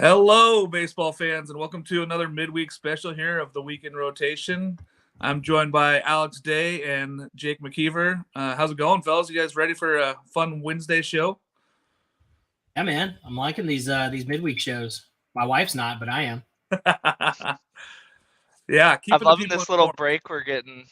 Hello, baseball fans, and welcome to another midweek special here of the Weekend Rotation. I'm joined by Alex Day and Jake McKeever. How's it going, fellas? You guys ready for a fun Wednesday show? Yeah, man, I'm liking these midweek shows. My wife's not, but I am. Yeah, I'm keeping the loving people this little informed. break we're getting.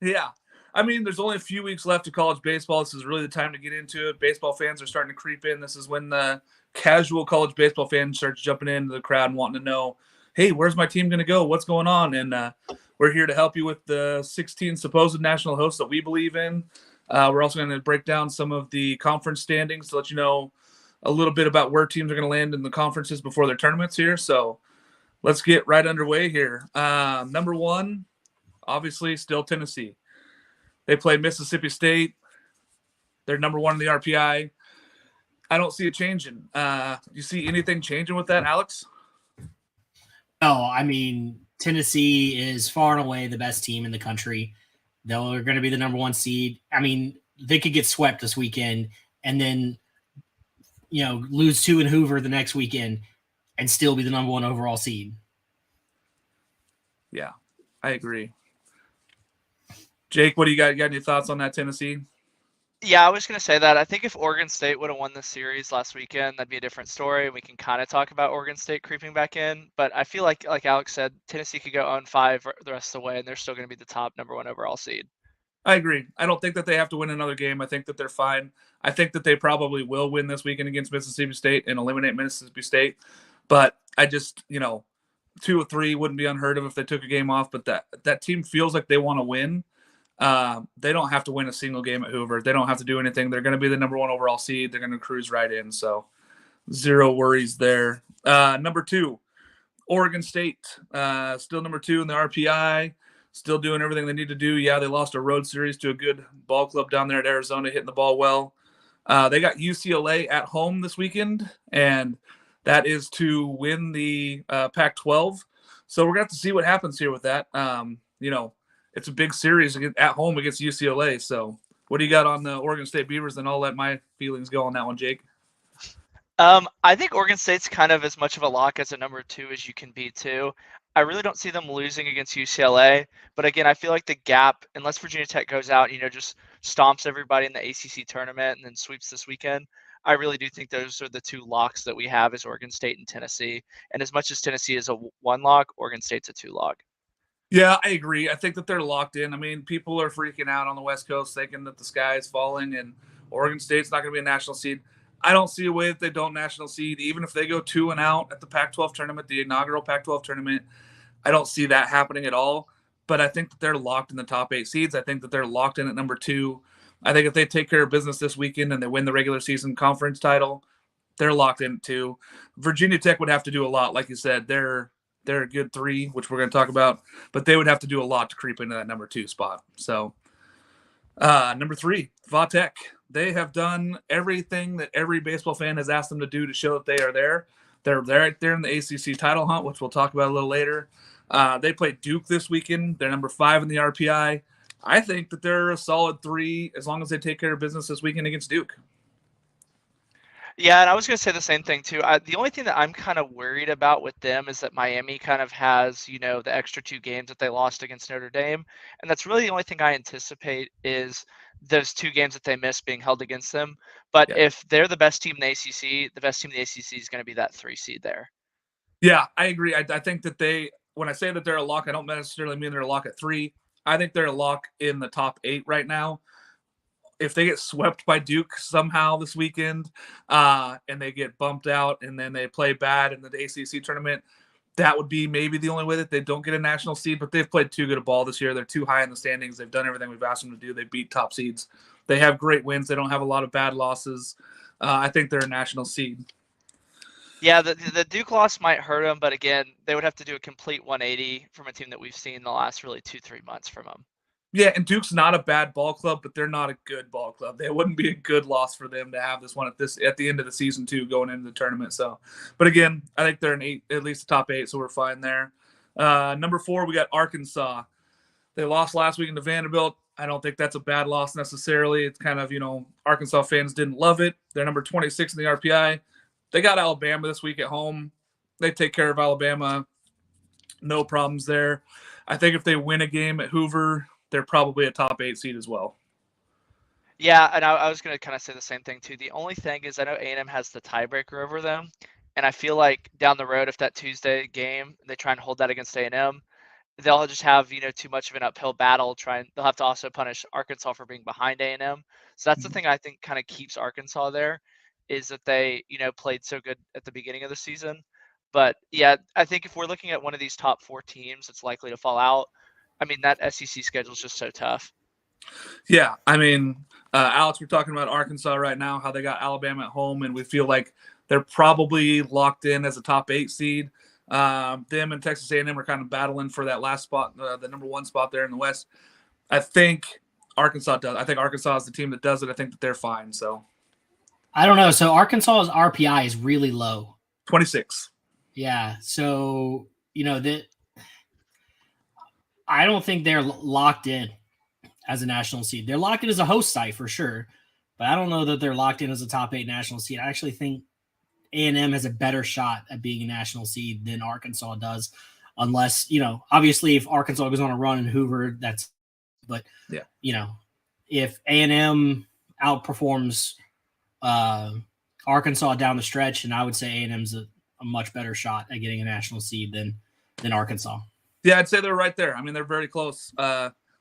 Yeah. I mean, there's only a few weeks left of college baseball. This is really the time to get into it. Baseball fans are starting to creep in. This is when the casual college baseball fan starts jumping into the crowd and wanting to know, hey, where's my team going to go? What's going on? And we're here to help you with the 16 supposed national hosts that we believe in. We're also going to break down some of the conference standings to let you know a little bit about where teams are going to land in the conferences before their tournaments here. So let's get right underway here. Number one, obviously, still Tennessee. They play Mississippi State. They're number one in the RPI. I don't see it changing. You see anything changing with that, Alex? No, I mean, Tennessee is far and away the best team in the country. They're going to be the number one seed. I mean, they could get swept this weekend and then, lose two in Hoover the next weekend and still be the number one overall seed. Yeah, I agree. Jake, what do you got? You got any thoughts on that, Tennessee? Yeah, I was going to say that. I think if Oregon State would have won this series last weekend, that'd be a different story. We can kind of talk about Oregon State creeping back in. But I feel like Alex said, Tennessee could go 0-5 the rest of the way, and they're still going to be the top number one overall seed. I agree. I don't think that they have to win another game. I think that they're fine. I think that they probably will win this weekend against Mississippi State and eliminate Mississippi State. But I just, 2 or 3 wouldn't be unheard of if they took a game off. But that team feels like they want to win. They don't have to win a single game at Hoover. They don't have to do anything. They're going to be the number one overall seed. They're going to cruise right in. So zero worries there. Number 2, Oregon State, still number 2 in the RPI, still doing everything they need to do. Yeah, they lost a road series to a good ball club down there at Arizona, hitting the ball well. They got UCLA at home this weekend, and that is to win the Pac-12. So we're going to have to see what happens here with that. It's a big series at home against UCLA. So what do you got on the Oregon State Beavers? And I'll let my feelings go on that one, Jake. I think Oregon State's kind of as much of a lock as a number 2 as you can be too. I really don't see them losing against UCLA, but again, I feel like the gap, unless Virginia Tech goes out, just stomps everybody in the ACC tournament and then sweeps this weekend, I really do think those are the 2 locks that we have as Oregon State and Tennessee. And as much as Tennessee is a 1 lock, Oregon State's a 2 lock. Yeah, I agree. I think that they're locked in. I mean, people are freaking out on the West Coast thinking that the sky is falling and Oregon State's not going to be a national seed. I don't see a way that they don't national seed, even if they go 2 and out at the Pac-12 tournament, the inaugural Pac-12 tournament. I don't see that happening at all. But I think that they're locked in the top 8 seeds. I think that they're locked in at number 2. I think if they take care of business this weekend and they win the regular season conference title, they're locked in too. Virginia Tech would have to do a lot. Like you said, they're a good 3, which we're going to talk about, but they would have to do a lot to creep into that number 2 spot. So number 3, Va-Tech. They have done everything that every baseball fan has asked them to do to show that they are there. They're right there in the ACC title hunt, which we'll talk about a little later. They played Duke this weekend. They're number 5 in the RPI. I think that they're a solid 3 as long as they take care of business this weekend against Duke. Yeah, and I was going to say the same thing too. The only thing that I'm kind of worried about with them is that Miami kind of has, the extra 2 games that they lost against Notre Dame. And that's really the only thing I anticipate is those 2 games that they missed being held against them. But if they're the best team in the ACC, the best team in the ACC is going to be that 3 seed there. Yeah, I agree. I think that when I say that they're a lock, I don't necessarily mean they're a lock at 3. I think they're a lock in the top 8 right now. If they get swept by Duke somehow this weekend and they get bumped out and then they play bad in the ACC tournament, that would be maybe the only way that they don't get a national seed. But they've played too good a ball this year. They're too high in the standings. They've done everything we've asked them to do. They beat top seeds. They have great wins. They don't have a lot of bad losses. I think they're a national seed. Yeah, the Duke loss might hurt them, but again, they would have to do a complete 180 from a team that we've seen the last really 2-3 months from them. Yeah, and Duke's not a bad ball club, but they're not a good ball club. It wouldn't be a good loss for them to have this one at the end of the season too, going into the tournament. So, but again, I think they're at least the top 8, so we're fine there. Number 4, we got Arkansas. They lost last week to Vanderbilt. I don't think that's a bad loss necessarily. It's kind of, Arkansas fans didn't love it. They're number 26 in the RPI. They got Alabama this week at home. they take care of Alabama. No problems there. I think if they win a game at Hoover, they're probably a top 8 seed as well. Yeah, and I was going to kind of say the same thing too. The only thing is I know A&M has the tiebreaker over them, and I feel like down the road, if that Tuesday game, they try and hold that against A&M, they'll just have, too much of an uphill battle. They'll have to also punish Arkansas for being behind A&M. So that's the thing I think kind of keeps Arkansas there, is that they, played so good at the beginning of the season. But yeah, I think if we're looking at one of these top 4 teams that's likely to fall out, I mean, that SEC schedule is just so tough. Yeah, I mean, Alex, we're talking about Arkansas right now, how they got Alabama at home, and we feel like they're probably locked in as a top 8 seed. Them and Texas A&M are kind of battling for that last spot, the number 1 spot there in the West. I think Arkansas does. I think Arkansas is the team that does it. I think that they're fine. So I don't know. So Arkansas's RPI is really low. 26. Yeah. So, that I don't think they're locked in as a national seed. They're locked in as a host site for sure, but I don't know that they're locked in as a top 8 national seed. I actually think A&M has a better shot at being a national seed than Arkansas does, unless, obviously if Arkansas goes on a run in Hoover, but if A&M outperforms Arkansas down the stretch, and I would say A&M's a much better shot at getting a national seed than Arkansas. Yeah, I'd say they're right there. I mean, they're very close.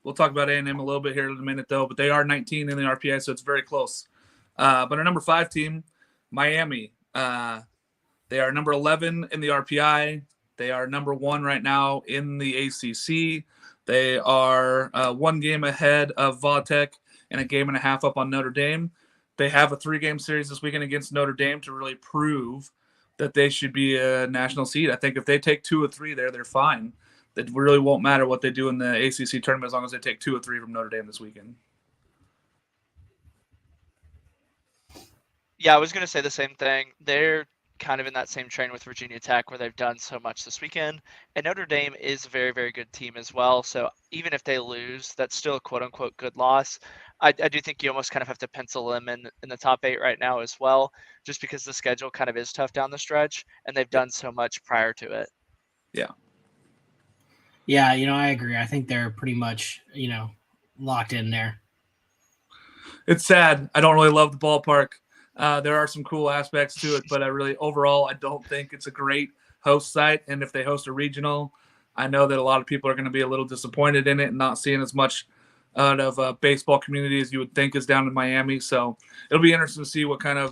We'll talk about A&M a little bit here in a minute, though, but they are 19 in the RPI, so it's very close. But our number 5 team, Miami, they are number 11 in the RPI. They are number 1 right now in the ACC. They are 1 game ahead of Vatech and a game and a half up on Notre Dame. They have a 3-game series this weekend against Notre Dame to really prove that they should be a national seed. I think if they take 2 or 3 there, they're fine. It really won't matter what they do in the ACC tournament as long as they take 2 or 3 from Notre Dame this weekend. Yeah, I was going to say the same thing. They're kind of in that same train with Virginia Tech where they've done so much this weekend. And Notre Dame is a very, very good team as well. So even if they lose, that's still a quote-unquote good loss. I do think you almost kind of have to pencil them in the top 8 right now as well, just because the schedule kind of is tough down the stretch, and they've done so much prior to it. Yeah. Yeah, I agree. I think they're pretty much, locked in there. It's sad. I don't really love the ballpark. There are some cool aspects to it, but overall, I don't think it's a great host site. And if they host a regional, I know that a lot of people are going to be a little disappointed in it and not seeing as much out of a baseball community as you would think is down in Miami. So it'll be interesting to see what kind of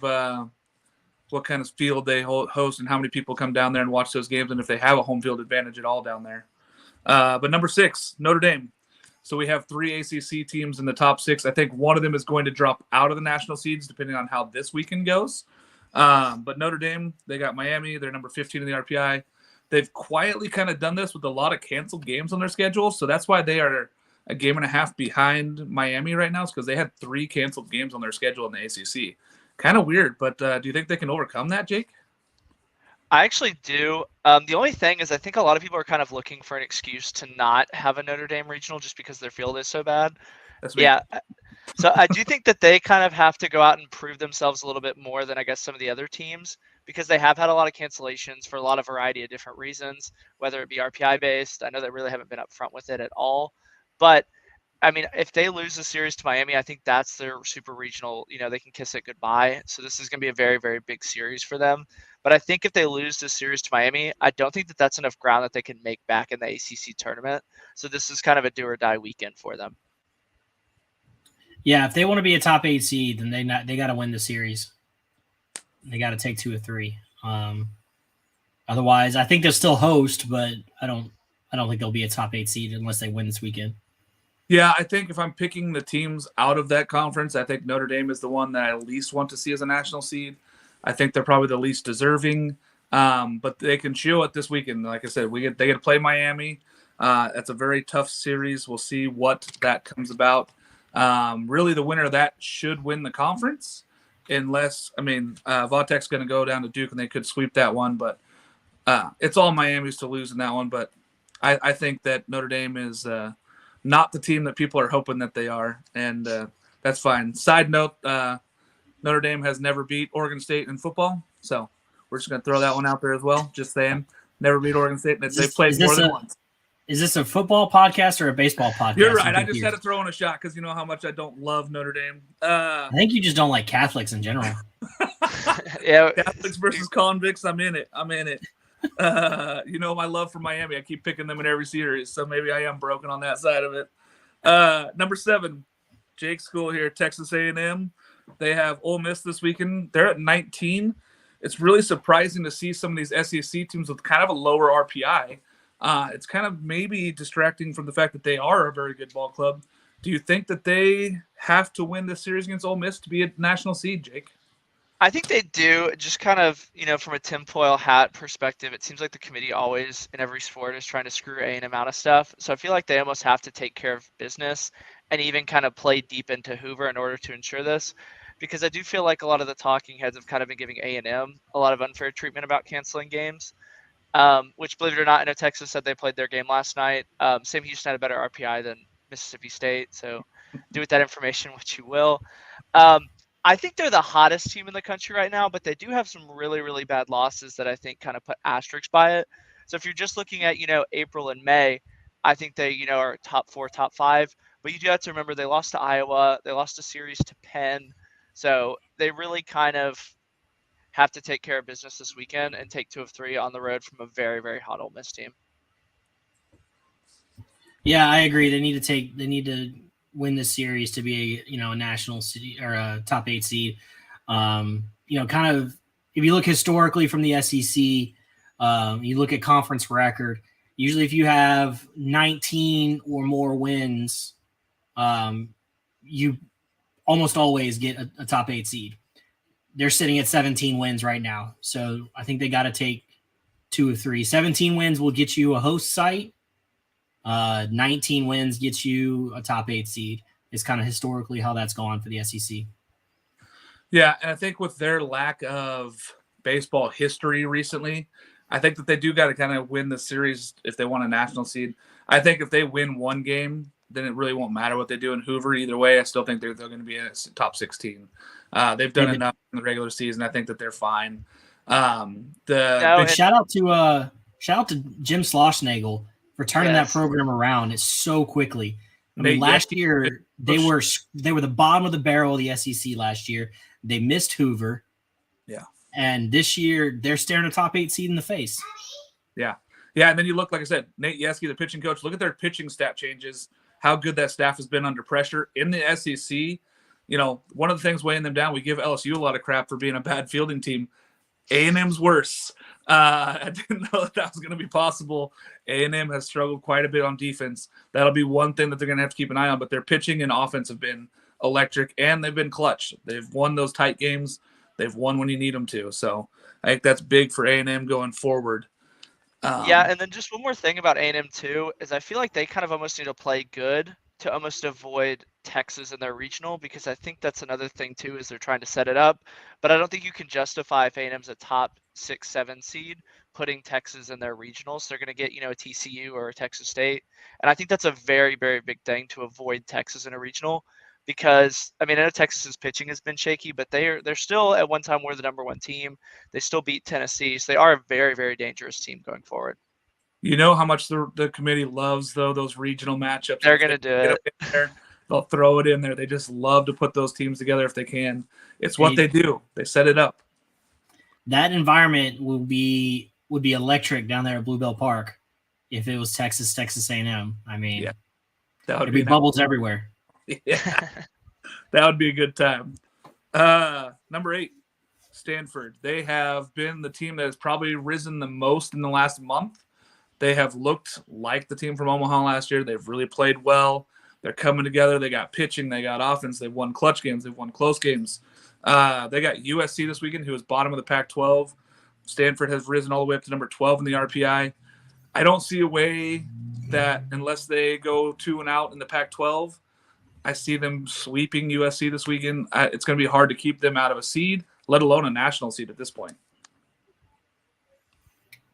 field they host and how many people come down there and watch those games, and if they have a home field advantage at all down there. But number 6, Notre Dame. So we have 3 ACC teams in the top 6. I think one of them is going to drop out of the national seeds depending on how this weekend goes. But Notre Dame, they got Miami. They're number 15 in the RPI. They've quietly kind of done this with a lot of canceled games on their schedule. So that's why they are a game and a half behind Miami right now, is because they had 3 canceled games on their schedule in the ACC. Kind of weird, but do you think they can overcome that, Jake? I actually do. The only thing is I think a lot of people are kind of looking for an excuse to not have a Notre Dame regional just because their field is so bad. That's me. Yeah. So I do think that they kind of have to go out and prove themselves a little bit more than I guess some of the other teams, because they have had a lot of cancellations for a lot of variety of different reasons, whether it be RPI based. I know they really haven't been upfront with it at all. But I mean, if they lose the series to Miami, I think that's their super regional. They can kiss it goodbye. So this is going to be a very, very big series for them. But I think if they lose this series to Miami, I don't think that that's enough ground that they can make back in the ACC tournament. So this is kind of a do or die weekend for them. Yeah, if they want to be a top 8 seed, then they got to win the series. They got to take 2 or 3. Otherwise, I think they'll still host, but I don't think they'll be a top 8 seed unless they win this weekend. Yeah, I think if I'm picking the teams out of that conference, I think Notre Dame is the one that I least want to see as a national seed. I think they're probably the least deserving, but they can show it this weekend. Like I said, they get to play Miami. That's a very tough series. We'll see what that comes about. Really, the winner of that should win the conference, unless Vatech's going to go down to Duke and they could sweep that one. But it's all Miami's to lose in that one. But I think that Notre Dame is not the team that people are hoping that they are, and that's fine. Side note. Notre Dame has never beat Oregon State in football, so We're just going to throw that one out there as well. Just saying, never beat Oregon State, and they've played is more this than a- once. Is this a football podcast or a baseball podcast? You're right. I just had to throw in a shot because you know how much I don't love Notre Dame. I think you just don't like Catholics in general. Yeah, Catholics versus convicts. I'm in it. You know my love for Miami. I keep picking them in every series, so maybe I am broken on that side of it. Number 7, Jake's school here, Texas A&M. They have Ole Miss this weekend. They're at 19. It's really surprising to see some of these SEC teams with kind of a lower RPI. It's kind of maybe distracting from the fact that they are a very good ball club. Do you think that they have to win this series against Ole Miss to be a national seed, Jake? I think they do. Just kind of, from a tinfoil hat perspective, it seems like the committee always in every sport is trying to screw A&M out of stuff. So I feel like they almost have to take care of business and even kind of play deep into Hoover in order to ensure this. Because I do feel like a lot of the talking heads have kind of been giving A&M a lot of unfair treatment about canceling games. Which, believe it or not, I know Texas said they played their game last night. Sam Houston had a better RPI than Mississippi State, so do with that information what you will. I think they're the hottest team in the country right now, but they do have some really, really bad losses that I think kind of put asterisks by it. So if you're just looking at, April and May, I think they, are top 4, top 5. But you do have to remember they lost to Iowa. They lost a series to Penn. So they really kind of have to take care of business this weekend and take 2 of 3 on the road from a very, very hot Ole Miss team. Yeah, I agree. They need to win this series to be a national city or a top 8 seed. Kind of if you look historically from the SEC, you look at conference record. Usually, if you have 19 or more wins, you almost always get a top 8 seed. They're sitting at 17 wins right now. So I think they got to take 2 of 3. 17 wins will get you a host site. 19 wins gets you a top 8 seed. It's kind of historically how that's gone for the SEC. Yeah, and I think with their lack of baseball history recently, I think that they do got to kind of win the series if they want a national seed. I think if they win one game, then it really won't matter what they do in Hoover. Either way, I still think they're going to be a top 16. They've done enough in the regular season. I think that they're fine. Shout out to Jim Schlossnagle for turning that program around. It's so quickly. I mean, last year they were the bottom of the barrel of the SEC last year. They missed Hoover. Yeah. And this year they're staring a top 8 seed in the face. Yeah. Yeah, and then you look, like I said, Nate Yeske, the pitching coach, look at their pitching stat changes, how good that staff has been under pressure. In the SEC, one of the things weighing them down, we give LSU a lot of crap for being a bad fielding team. A&M's worse. I didn't know that was going to be possible. A&M has struggled quite a bit on defense. That'll be one thing that they're going to have to keep an eye on, but their pitching and offense have been electric, and they've been clutch. They've won those tight games. They've won when you need them to. So I think that's big for A&M going forward. And then just one more thing about A&M too is I feel like they kind of almost need to play good to almost avoid Texas in their regional, because I think that's another thing too is they're trying to set it up. But I don't think you can justify if A&M's a top 6, 7 seed putting Texas in their regionals. They're going to get a TCU or a Texas State, and I think that's a very, very big thing to avoid Texas in a regional. Because I know Texas's pitching has been shaky, but they're still at one time were the number 1 team. They still beat Tennessee, so they are a very, very dangerous team going forward. You know how much the committee loves those regional matchups. They're going to do it. They'll throw it in there. They just love to put those teams together if they can. It's what they do. They set it up. That environment would be electric down there at Bluebell Park if it was Texas A&M. That would be bubbles everywhere. Yeah, that would be a good time. Number 8, Stanford. They have been the team that has probably risen the most in the last month. They have looked like the team from Omaha last year. They've really played well. They're coming together. They got pitching. They got offense. They've won clutch games. They've won close games. They got USC this weekend, who is bottom of the Pac-12. Stanford has risen all the way up to number 12 in the RPI. I don't see a way that unless they go 2-0 in the Pac-12, I see them sweeping USC this weekend. It's going to be hard to keep them out of a seed, let alone a national seed at this point.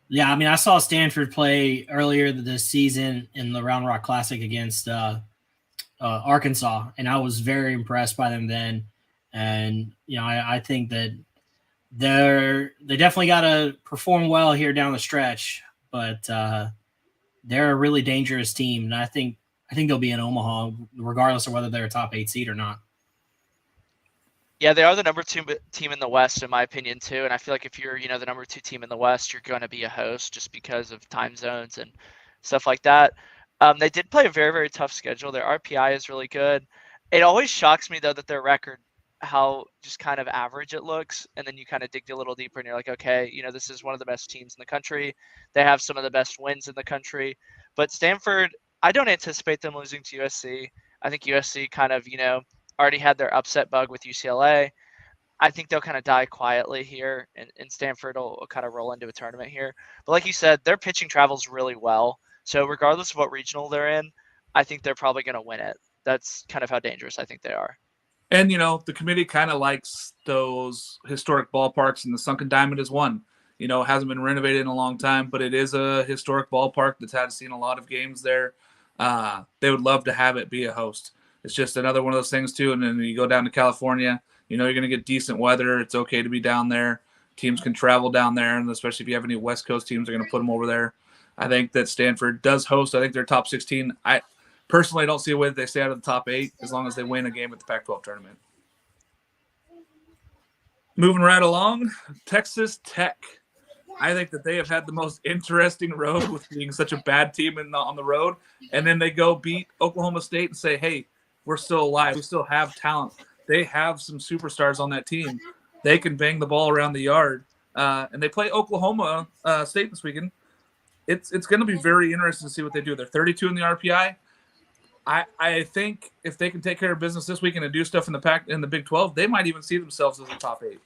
Yeah, I saw Stanford play earlier this season in the Round Rock Classic against Arkansas, and I was very impressed by them then. And, I think that they definitely got to perform well here down the stretch, but they're a really dangerous team, and I think they'll be in Omaha regardless of whether they're a top 8 seed or not. Yeah, they are the number 2 team in the West, in my opinion, too. And I feel like if you're, the number 2 team in the West, you're going to be a host just because of time zones and stuff like that. They did play a very, very tough schedule. Their RPI is really good. It always shocks me, though, that their record, how just kind of average it looks. And then you kind of dig a little deeper and you're like, okay, this is one of the best teams in the country. They have some of the best wins in the country. But Stanford, I don't anticipate them losing to USC. I think USC kind of, already had their upset bug with UCLA. I think they'll kind of die quietly here, and Stanford will kind of roll into a tournament here. But like you said, their pitching travels really well. So regardless of what regional they're in, I think they're probably going to win it. That's kind of how dangerous I think they are. And, the committee kind of likes those historic ballparks, and the Sunken Diamond is one. Hasn't been renovated in a long time, but it is a historic ballpark that's had seen a lot of games there. They would love to have it be a host. It's just another one of those things, too. And then you go down to California, you're going to get decent weather. It's okay to be down there. Teams can travel down there, and especially if you have any West Coast teams, they're going to put them over there. I think that Stanford does host. I think they're top 16. I personally don't see a way that they stay out of the top 8 as long as they win a game at the Pac-12 tournament. Moving right along, Texas Tech. I think that they have had the most interesting road with being such a bad team on the road, and then they go beat Oklahoma State and say, hey, we're still alive. We still have talent. They have some superstars on that team. They can bang the ball around the yard. And they play Oklahoma State this weekend. It's going to be very interesting to see what they do. They're 32 in the RPI. I think if they can take care of business this weekend and do stuff in the Big 12, they might even see themselves as a top 8.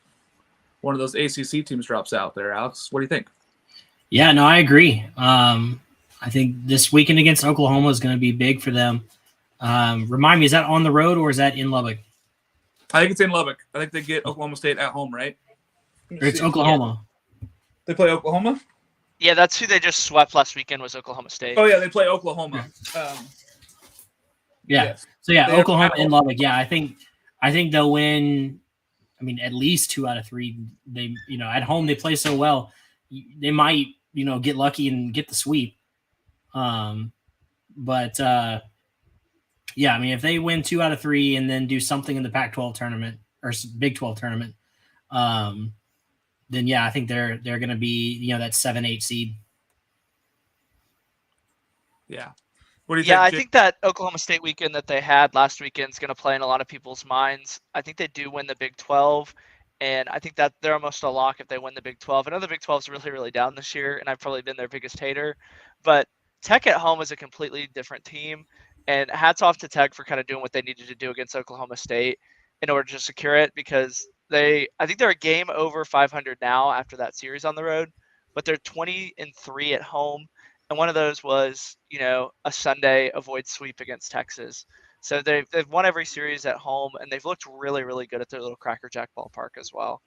One of those ACC teams drops out there. Alex, what do you think? Yeah, no, I agree. I think this weekend against Oklahoma is going to be big for them. Remind me, is that on the road or is that in Lubbock? I think it's in Lubbock. I think they get Oklahoma State at home, right? It's Oklahoma. They play Oklahoma? Yeah, that's who they just swept last weekend was Oklahoma State. Oh, yeah, they play Oklahoma. Yeah. Yes. So, yeah, Oklahoma and Lubbock. Yeah, I think they'll win, at least 2 out of 3. They, at home they play so well. They might, get lucky and get the sweep. But if they win 2 out of 3 and then do something in the Pac-12 tournament or Big 12 tournament, then I think they're going to be, that 7-8 seed. Yeah. What do you think? I think that Oklahoma State weekend that they had last weekend is going to play in a lot of people's minds. I think they do win the Big 12, and I think that they're almost a lock if they win the Big 12. I know the Big 12 is really, really down this year, and I've probably been their biggest hater, but Tech at home is a completely different team. And hats off to Tech for kind of doing what they needed to do against Oklahoma State in order to secure it, because I think they're a game over 500 now after that series on the road, but they're 20-3 at home. And one of those was, a Sunday avoid sweep against Texas. So they've won every series at home, and they've looked really, really good at their little Cracker Jack ballpark as well.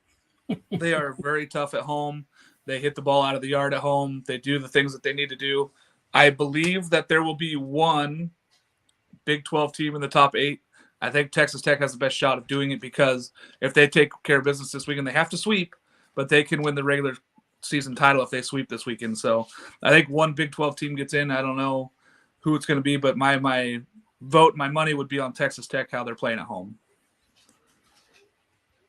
They are very tough at home. They hit the ball out of the yard at home. They do the things that they need to do. I believe that there will be one Big 12 team in the top 8. I think Texas Tech has the best shot of doing it because if they take care of business this weekend, they have to sweep, but they can win the regular season title if they sweep this weekend. So I think one Big 12 team gets in. I don't know who it's going to be, but my vote, my money would be on Texas Tech, how they're playing at home.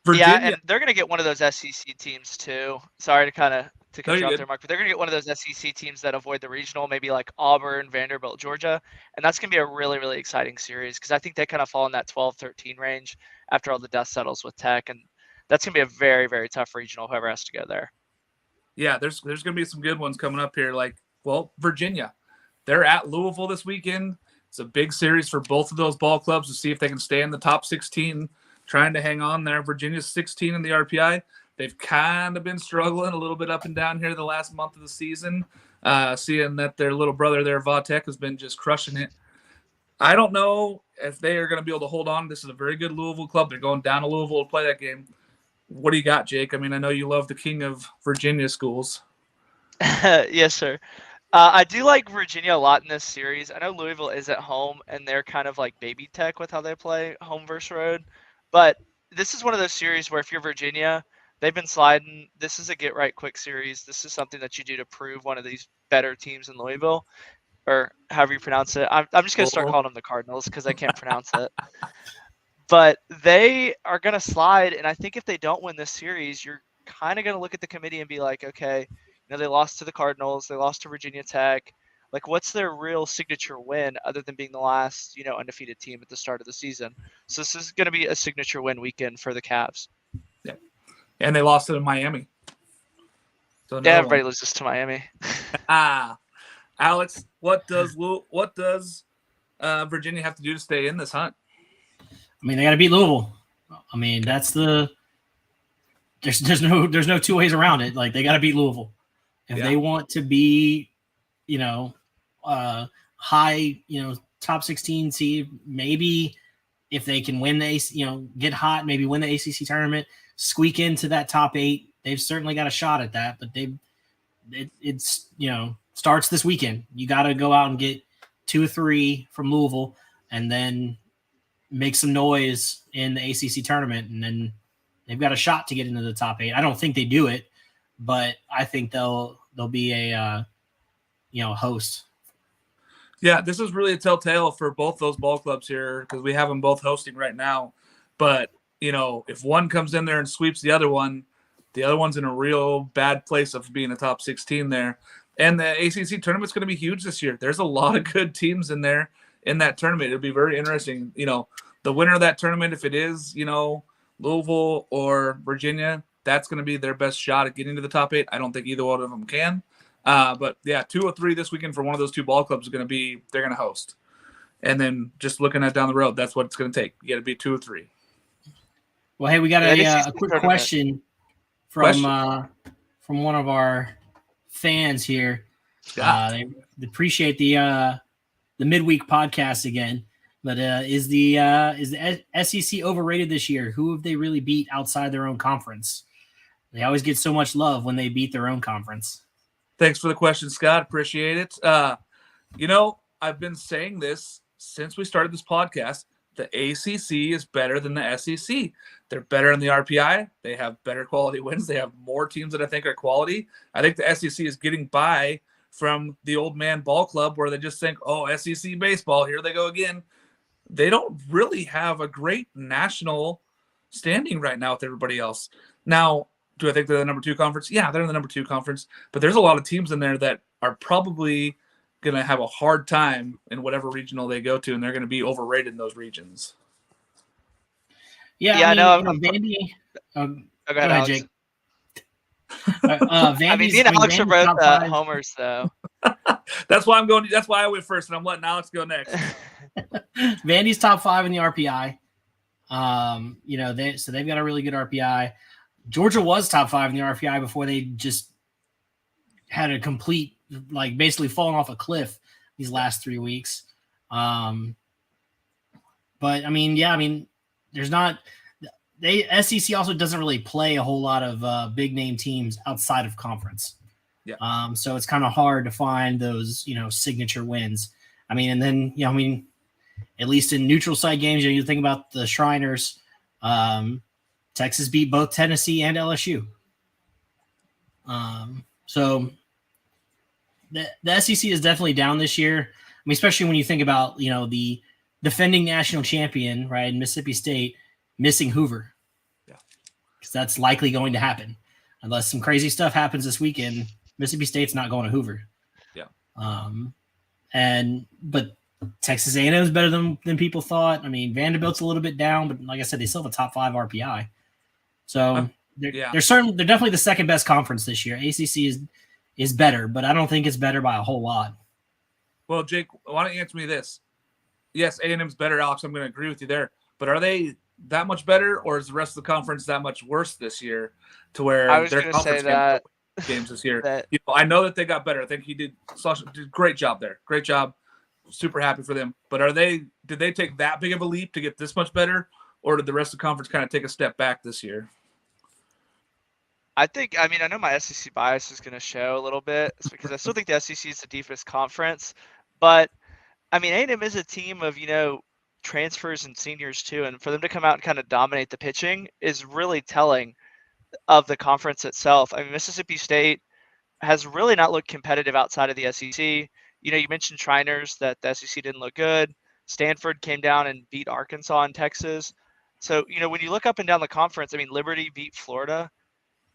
Virginia. Yeah, and they're going to get one of those SEC teams too. Sorry to cut you off there, Mark, but they're going to get one of those SEC teams that avoid the regional, maybe like Auburn, Vanderbilt, Georgia. And that's going to be a really, really exciting series because I think they kind of fall in that 12-13 range after all the dust settles with Tech. And that's going to be a very, very tough regional, whoever has to go there. Yeah, there's going to be some good ones coming up here. Virginia. They're at Louisville this weekend. It's a big series for both of those ball clubs to see if they can stay in the top 16, trying to hang on there. Virginia's 16 in the RPI. They've kind of been struggling a little bit up and down here the last month of the season, seeing that their little brother there, Vatek, has been just crushing it. I don't know if they are going to be able to hold on. This is a very good Louisville club. They're going down to Louisville to play that game. What do you got, Jake? I know you love the king of Virginia schools. Yes, sir. I do like Virginia a lot in this series. I know Louisville is at home, and they're kind of like baby Tech with how they play home versus road. But this is one of those series where if you're Virginia, they've been sliding. This is a get right quick series. This is something that you do to prove one of these better teams in Louisville, or however you pronounce it. I'm just going to start calling them the Cardinals because I can't pronounce it. But they are going to slide, and I think if they don't win this series, you're kind of going to look at the committee and be like, okay, they lost to the Cardinals, they lost to Virginia Tech. Like, what's their real signature win other than being the last, undefeated team at the start of the season? So this is going to be a signature win weekend for the Cavs. Yeah, and they lost it in Miami. So yeah, everybody loses to Miami. Alex, what does Virginia have to do to stay in this hunt? I mean, they got to beat Louisville. I mean, that's there's no two ways around it. Like, they got to beat Louisville if they want to be, high, top 16 seed. Maybe if they can win get hot, maybe win the ACC tournament, squeak into that top 8. They've certainly got a shot at that, but it's starts this weekend. You got to go out and get 2 or 3 from Louisville, and then make some noise in the ACC tournament, and then they've got a shot to get into the top 8. I don't think they do it, but I think they'll be a host. Yeah, this is really a telltale for both those ball clubs here because we have them both hosting right now. But if one comes in there and sweeps the other one's in a real bad place of being a top 16 there. And the ACC tournament's going to be huge this year. There's a lot of good teams in there in that tournament. It'll be very interesting. The winner of that tournament, if it is, Louisville or Virginia, that's going to be their best shot at getting to the top 8. I don't think either one of them can. But yeah, 2 or 3 this weekend for one of those 2 ball clubs they're going to host. And then just looking at down the road, that's what it's going to take. You got to be 2 or 3. Well, hey, we got a quick question from one of our fans here. They appreciate the midweek podcast again. But is the SEC overrated this year? Who have they really beat outside their own conference? They always get so much love when they beat their own conference. Thanks for the question, Scott. Appreciate it. I've been saying this since we started this podcast. The ACC is better than the SEC. They're better in the RPI. They have better quality wins. They have more teams that I think are quality. I think the SEC is getting by from the old man ball club where they just think, oh, SEC baseball, here they go again. They don't really have a great national standing right now with everybody else. Now, do I think they're the number 2 conference? Yeah, they're in the number 2 conference. But there's a lot of teams in there that are probably going to have a hard time in whatever regional they go to, and they're going to be overrated in those regions. Yeah, I know. Vandy. Go ahead, Jake. Me and Alex are both homers, though. That's why I'm going. That's why I went first, and I'm letting Alex go next. Vandy's top 5 in the RPI. So they've got a really good RPI. Georgia was top 5 in the RPI before they just had a complete, basically fallen off a cliff these last 3 weeks. But there's not. SEC also doesn't really play a whole lot of big name teams outside of conference. Yeah. So it's kind of hard to find those, signature wins. And then, at least in neutral site games, you think about the Shriners. Texas beat both Tennessee and LSU. So the SEC is definitely down this year. Especially when you think about, the defending national champion, right, in Mississippi State, missing Hoover. Yeah. Because that's likely going to happen. Unless some crazy stuff happens this weekend, Mississippi State's not going to Hoover. Yeah. But Texas A&M is better than people thought. Vanderbilt's a little bit down, but like I said, they still have a top 5 RPI. So they're definitely the second best conference this year. ACC is better, but I don't think it's better by a whole lot. Well, Jake, why don't you answer me this? Yes, A&M's better, Alex. I'm going to agree with you there. But are they that much better, or is the rest of the conference that much worse this year to where their conference games this year? I know that they got better. I think he did a great job there. Great job. Super happy for them. But did they take that big of a leap to get this much better, or did the rest of the conference kind of take a step back this year? I think, I know my SEC bias is going to show a little bit because I still think the SEC is the deepest conference. But, A&M is a team of, transfers and seniors too. And for them to come out and kind of dominate the pitching is really telling. of the conference itself. I mean, Mississippi State has really not looked competitive outside of the SEC. You know, you mentioned Shriners that the SEC didn't look good. Stanford came down and beat Arkansas and Texas. So, you know, when you look up and down the conference, I mean, Liberty beat Florida.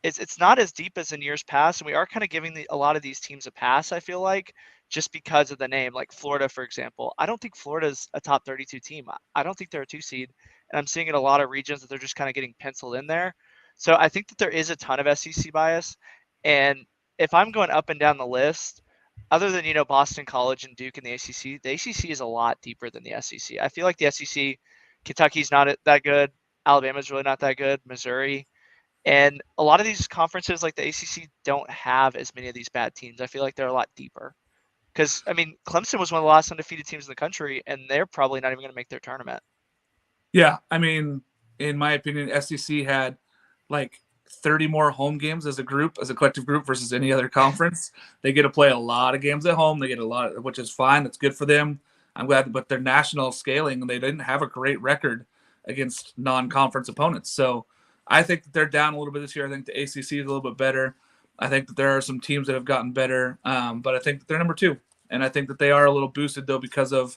It's not as deep as in years past, and we are kind of giving a lot of these teams a pass, I feel like, just because of the name. Like Florida, for example. I don't think Florida's a top 32 team. I don't think they're a 2 seed, and I'm seeing in a lot of regions that they're just kind of getting penciled in there. So I think that there is a ton of SEC bias, and if I'm going up and down the list, other than, you know, Boston College and Duke in the ACC is a lot deeper than the SEC. I feel like the SEC, Kentucky's not that good, Alabama's really not that good, Missouri, and a lot of these conferences like the ACC don't have as many of these bad teams. I feel like they're a lot deeper. Because, I mean, Clemson was one of the last undefeated teams in the country, and they're probably not even going to make their tournament. Yeah, I mean, in my opinion, SEC had like 30 more home games as a group, as a collective group versus any other conference. They get to play a lot of games at home. They get a lot, which is fine. That's good for them. I'm glad, but their national scaling, they didn't have a great record against non-conference opponents. So I think that they're down a little bit this year. I think the ACC is a little bit better. I think that there are some teams that have gotten better, but I think that they're number 2. And I think that they are a little boosted, though, because of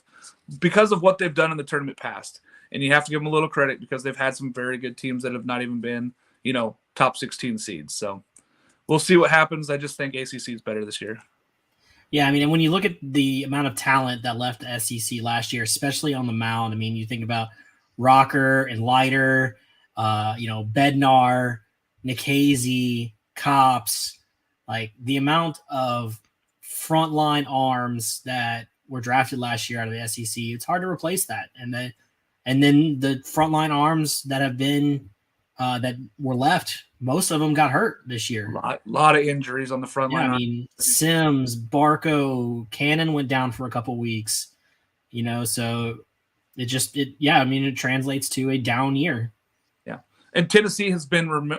what they've done in the tournament past. And you have to give them a little credit because they've had some very good teams that have not even been, you know, top 16 seeds. So we'll see what happens. I just think ACC is better this year. Yeah, I mean, and when you look at the amount of talent that left the SEC last year, especially on the mound, I mean, you think about Rocker and Leiter, you know, Bednar, Nikhazy, Cops, like the amount of frontline arms that were drafted last year out of the SEC, it's hard to replace that. And then the frontline arms that have been that were left, most of them got hurt this year. A lot of injuries on the front line. I mean, Sims, Barco, Cannon went down for a couple weeks, you know, so it translates to a down year. Yeah. And Tennessee has been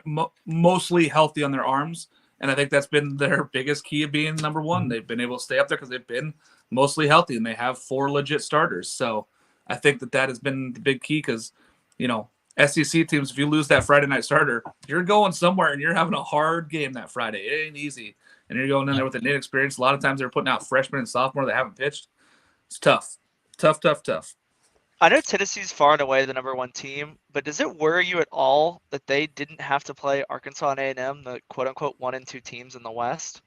mostly healthy on their arms. And I think that's been their biggest key of being number 1. They've been able to stay up there because they've been mostly healthy and they have 4 legit starters. So I think that has been the big key because, you know, SEC teams, if you lose that Friday night starter, you're going somewhere and you're having a hard game that Friday. It ain't easy. And you're going in there with an inexperience. A lot of times they're putting out freshmen and sophomore that haven't pitched. It's tough. Tough. I know Tennessee's far and away the number 1 team, but does it worry you at all that they didn't have to play Arkansas and A&M, the quote-unquote 1 and 2 teams in the West?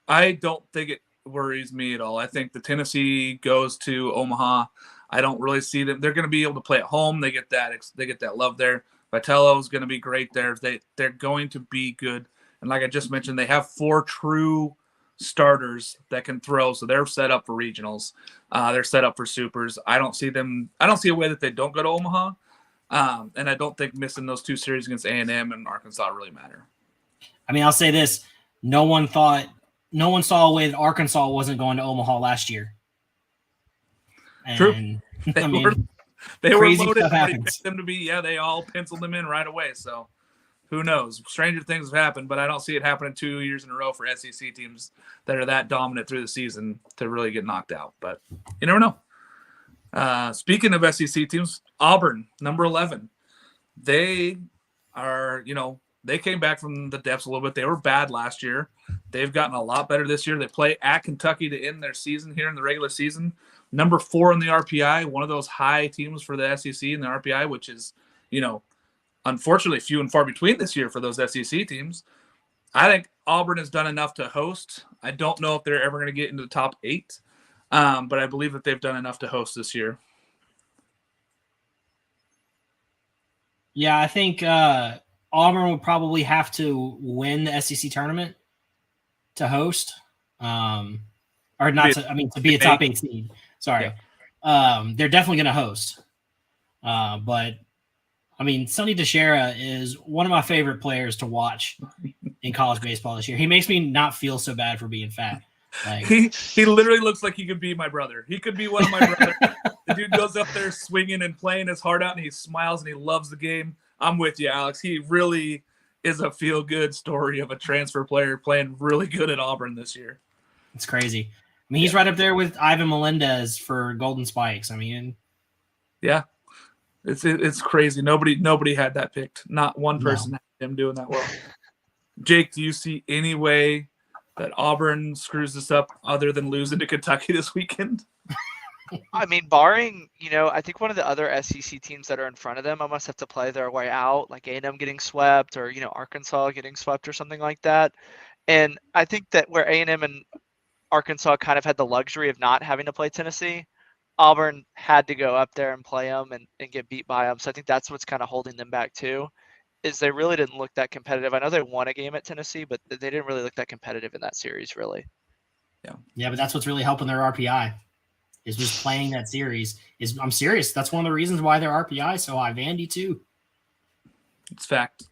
I don't think it worries me at all. I think the Tennessee goes to Omaha. I don't really see them. They're going to be able to play at home. They get that love there. Vitello is going to be great there. They're going to be good. And like I just mentioned, they have 4 true starters that can throw, so they're set up for regionals. They're set up for supers. I don't see a way that they don't go to Omaha, and I don't think missing those 2 series against A&M and Arkansas really matter. I mean, I'll say this: no one saw a way that Arkansas wasn't going to Omaha last year. And, true. They were loaded. Them to be, they all penciled them in right away. So who knows? Stranger things have happened, but I don't see it happening 2 years in a row for SEC teams that are that dominant through the season to really get knocked out. But you never know. Speaking of SEC teams, Auburn, number 11. They are, you know, they came back from the depths a little bit. They were bad last year. They've gotten a lot better this year. They play at Kentucky to end their season here in the regular season. Number 4 in the RPI, one of those high teams for the SEC in the RPI, which is, you know, unfortunately few and far between this year for those SEC teams. I think Auburn has done enough to host. I don't know if they're ever going to get into the top 8, but I believe that they've done enough to host this year. Yeah, I think Auburn would probably have to win the SEC tournament to host, to be a top 8 seed. Sorry. Yeah. They're definitely going to host. But I mean, Sonny DeShera is one of my favorite players to watch in college baseball this year. He makes me not feel so bad for being fat. Like, he literally looks like he could be my brother. He could be one of my brothers. The dude goes up there swinging and playing his heart out, and he smiles and he loves the game. I'm with you, Alex. He really is a feel-good story of a transfer player playing really good at Auburn this year. It's crazy. I mean, he's right up there with Ivan Melendez for Golden Spikes. I mean, yeah, it's crazy. Nobody had that picked. Not one person. him doing that well. Jake, do you see any way that Auburn screws this up other than losing to Kentucky this weekend? I mean, barring, I think one of the other SEC teams that are in front of them almost have to play their way out, like A&M getting swept or, Arkansas getting swept or something like that. And I think that where A&M and Arkansas kind of had the luxury of not having to play Tennessee, Auburn had to go up there and play them and get beat by them. So I think that's what's kind of holding them back too, is they really didn't look that competitive. I know they won a game at Tennessee, but they didn't really look that competitive in that series, really. Yeah, but that's what's really helping their RPI. Is just playing that series. I'm serious. That's one of the reasons why their RPI is so high. Vandy too. It's fact.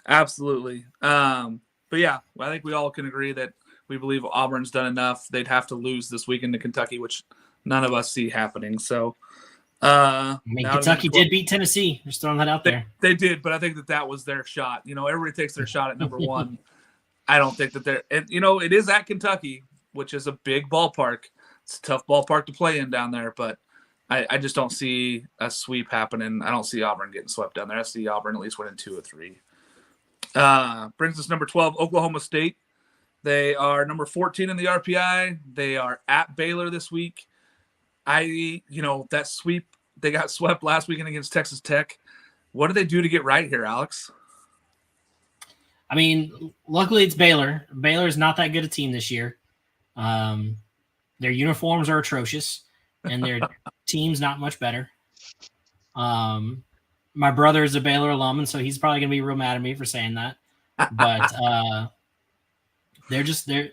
Absolutely. But yeah, I think we all can agree that we believe Auburn's done enough. They'd have to lose this weekend to Kentucky, which none of us see happening. So, Kentucky did beat Tennessee. Just throwing that out there. They did, but I think that was their shot. Everybody takes their shot at number one. I don't think that they're, and it is at Kentucky, which is a big ballpark. It's a tough ballpark to play in down there, but I just don't see a sweep happening. I don't see Auburn getting swept down there. I see Auburn at least winning 2 or 3. Brings us number 12, Oklahoma State. They are number 14 in the RPI. They are at Baylor this week. That sweep, they got swept last weekend against Texas Tech. What do they do to get right here, Alex? I mean, luckily it's Baylor. Baylor's not that good a team this year. Their uniforms are atrocious, and their team's not much better. My brother is a Baylor alum, and so he's probably going to be real mad at me for saying that. But they're just there.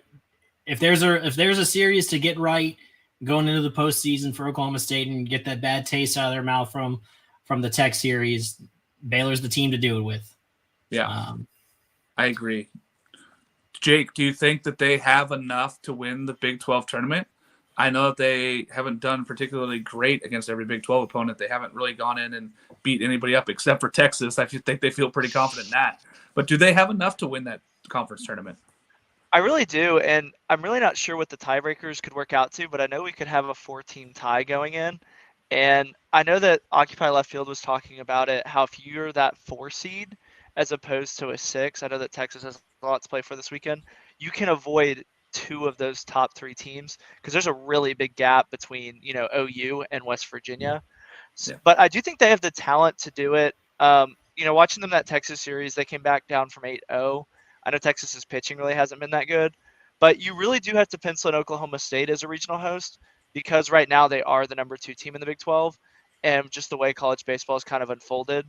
If there's a series to get right going into the postseason for Oklahoma State and get that bad taste out of their mouth from the Tech series, Baylor's the team to do it with. Yeah, I agree. Jake, do you think that they have enough to win the Big 12 tournament? I know that they haven't done particularly great against every Big 12 opponent. They haven't really gone in and beat anybody up except for Texas. I think they feel pretty confident in that. But do they have enough to win that conference tournament? I really do, and I'm really not sure what the tiebreakers could work out to, but I know we could have a 4-team tie going in. And I know that Occupy Left Field was talking about it, how if you're that 4 seed as opposed to a 6, I know that Texas has a lot to play for this weekend, you can avoid 2 of those top 3 teams because there's a really big gap between OU and West Virginia. Yeah. But I do think they have the talent to do it. Watching them that Texas series, they came back down from 8-0. I know Texas's pitching really hasn't been that good, but you really do have to pencil in Oklahoma State as a regional host because right now they are the number 2 team in the Big 12, and just the way college baseball is kind of unfolded,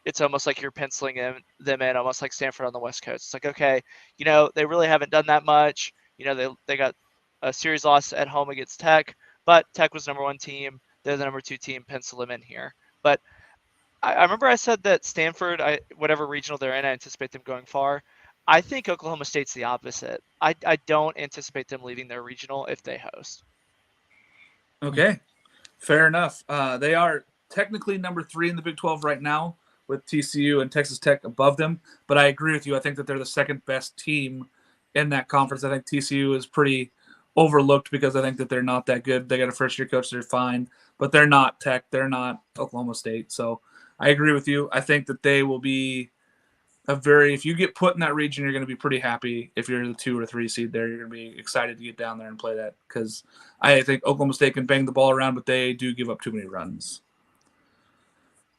it's almost like you're penciling them in almost like Stanford on the West Coast. It's like, okay, they really haven't done that much. They got a series loss at home against Tech, but Tech was number 1 team. They're the number 2 team. Pencil them in here. But I remember I said that Stanford, whatever regional they're in, I anticipate them going far. I think Oklahoma State's the opposite. I don't anticipate them leaving their regional if they host. Okay, fair enough. They are technically number 3 in the Big 12 right now with TCU and Texas Tech above them. But I agree with you. I think that they're the second best team in that conference. I think TCU is pretty overlooked because I think that they're not that good. They got a first-year coach. They're fine. But they're not Tech. They're not Oklahoma State. So I agree with you. I think that they will be if you get put in that region, you're going to be pretty happy. If you're the 2 or 3 seed there, you're going to be excited to get down there and play that because I think Oklahoma State can bang the ball around, but they do give up too many runs.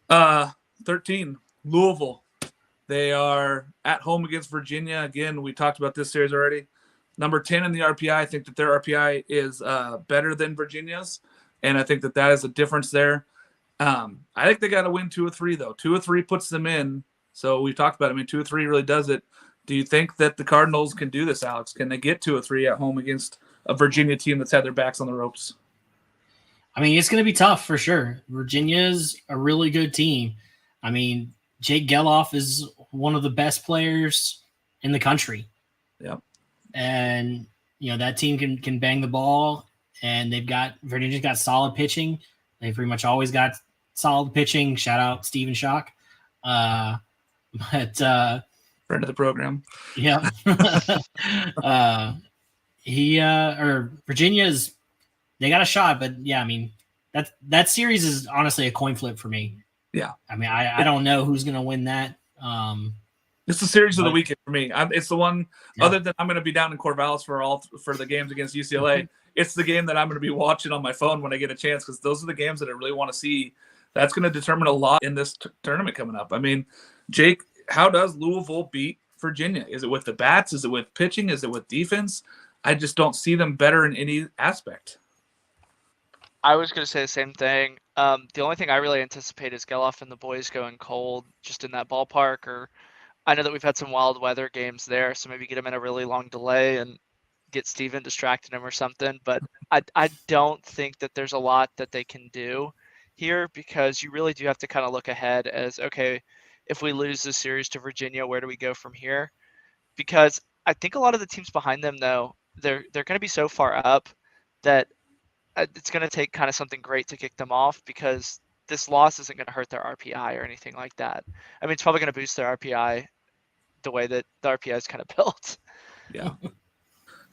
13, Louisville. They are at home against Virginia. Again, we talked about this series already. Number 10 in the RPI. I think that their RPI is better than Virginia's, and I think that is a difference there. I think they got to win 2 or 3, though. 2 or 3 puts them in. So we talked about it. I mean, 2 or 3 really does it. Do you think that the Cardinals can do this, Alex? Can they get 2 or 3 at home against a Virginia team that's had their backs on the ropes? I mean, it's going to be tough for sure. Virginia's a really good team. I mean, Jake Geloff is one of the best players in the country. Yep. And, that team can bang the ball, and Virginia's got solid pitching. They've pretty much always got solid pitching. Shout out Steven Schock. But friend of the program. Yeah. Virginia's, they got a shot, but yeah, I mean, that series is honestly a coin flip for me. Yeah. I mean, I don't know who's going to win that. It's the series of the weekend for me. It's the one, Yeah. other than I'm going to be down in Corvallis for the games against UCLA. It's the game that I'm going to be watching on my phone when I get a chance, because those are the games that I really want to see. That's going to determine a lot in this tournament coming up. I mean, Jake, how does Louisville beat Virginia? Is it with the bats? Is it with pitching? Is it with defense? I just don't see them better in any aspect. I was going to say the same thing. The only thing I really anticipate is Geloff and the boys going cold just in that ballpark. Or I know that we've had some wild weather games there, so maybe get them in a really long delay and get Steven distracting him or something. But I don't think that there's a lot that they can do here, because you really do have to kind of look ahead as, okay, if we lose this series to Virginia, where do we go from here? Because I think a lot of the teams behind them, though, they're going to be so far up that it's going to take kind of something great to kick them off, because this loss isn't going to hurt their RPI or anything like that. I mean, it's probably going to boost their RPI the way that the RPI is kind of built. Yeah.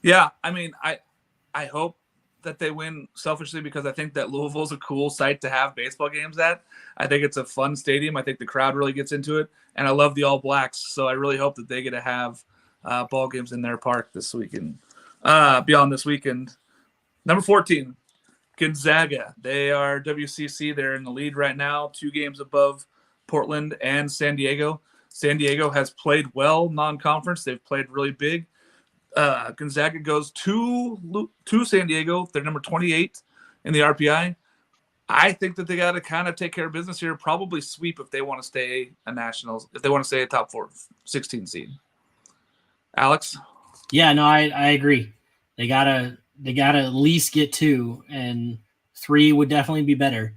Yeah. I mean, I hope that they win selfishly, because I think that Louisville's a cool site to have baseball games at. I think it's a fun stadium. I think the crowd really gets into it, and I love the All Blacks. So I really hope that they get to have ball games in their park this weekend, beyond this weekend. Number 14, Gonzaga. They are WCC. They're in the lead right now, 2 games above Portland and San Diego. San Diego has played well non-conference. They've played really big. Gonzaga goes to San Diego. They're number 28 in the RPI. I think that they got to kind of take care of business here, probably sweep if they want to stay a nationals, if they want to stay a top 16 seed. Alex? Yeah, no, I agree. They gotta at least get 2, and 3 would definitely be better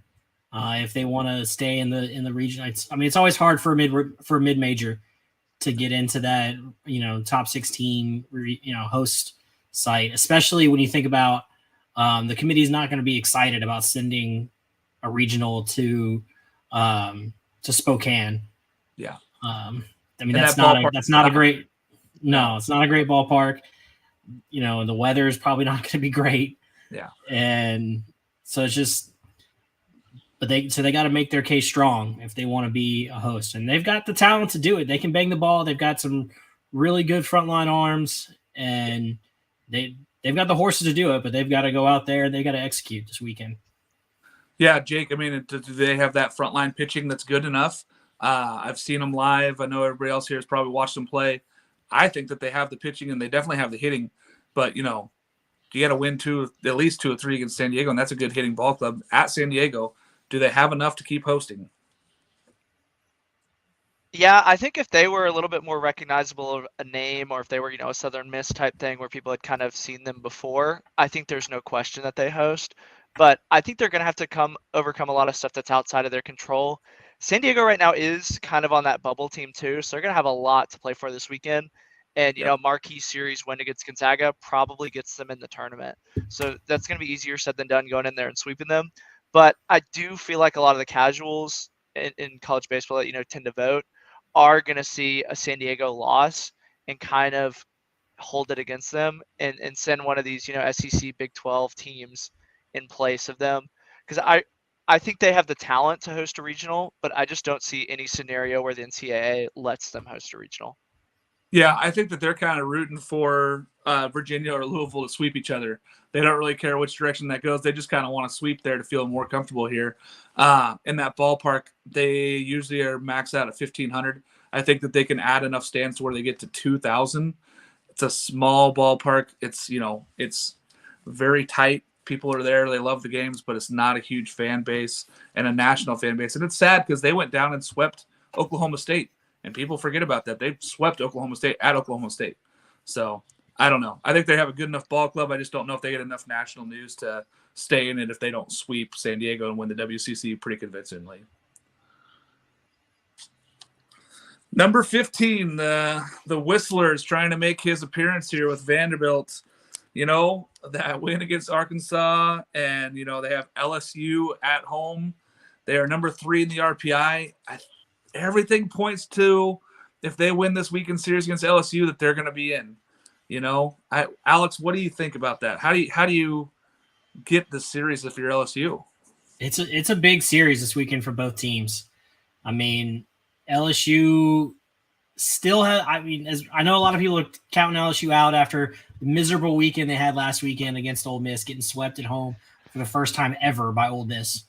if they want to stay in the region. I mean, it's always hard for a mid major to get into that, top 16, host site, especially when you think about the committee is not going to be excited about sending a regional to Spokane. Yeah. I mean, that's not a great ballpark. The weather is probably not going to be great. Yeah. And so it's just, but they got to make their case strong if they want to be a host, and they've got the talent to do it. They can bang the ball. They've got some really good frontline arms, and they've got the horses to do it, but they've got to go out there and they got to execute this weekend. Yeah, Jake, I mean, do they have that frontline pitching that's good enough? I've seen them live. I know everybody else here has probably watched them play. I think that they have the pitching and they definitely have the hitting, but you got to win at least 2 or 3 against San Diego, and that's a good hitting ball club at San Diego. Do they have enough to keep hosting? Yeah, I think if they were a little bit more recognizable of a name, or if they were, a Southern Miss type thing where people had kind of seen them before, I think there's no question that they host. But I think they're going to have to overcome a lot of stuff that's outside of their control. San Diego right now is kind of on that bubble team too, so they're going to have a lot to play for this weekend. And, marquee series win against Gonzaga probably gets them in the tournament. So that's going to be easier said than done, going in there and sweeping them. But I do feel like a lot of the casuals in college baseball that, tend to vote are going to see a San Diego loss and kind of hold it against them and send one of these, SEC Big 12 teams in place of them. Because I think they have the talent to host a regional, but I just don't see any scenario where the NCAA lets them host a regional. Yeah, I think that they're kind of rooting for Virginia or Louisville to sweep each other. They don't really care which direction that goes. They just kind of want to sweep there to feel more comfortable here. In that ballpark, they usually are maxed out at 1,500. I think that they can add enough stands to where they get to 2,000. It's a small ballpark. It's very tight. People are there. They love the games, but it's not a huge fan base and a national fan base. And it's sad because they went down and swept Oklahoma State. And people forget about that. They swept Oklahoma State at Oklahoma State. So I don't know. I think they have a good enough ball club. I just don't know if they get enough national news to stay in it if they don't sweep San Diego and win the WCC pretty convincingly. Number 15, the Whistler is trying to make his appearance here with Vanderbilt. That win against Arkansas, and, they have LSU at home. They are number 3 in the RPI. Everything points to, if they win this weekend series against LSU, that they're going to be in. Alex, what do you think about that? How do you get the series if you're LSU? It's a big series this weekend for both teams. I mean, LSU still have. I mean, as I know, a lot of people are counting LSU out after the miserable weekend they had last weekend against Ole Miss, getting swept at home for the first time ever by Ole Miss.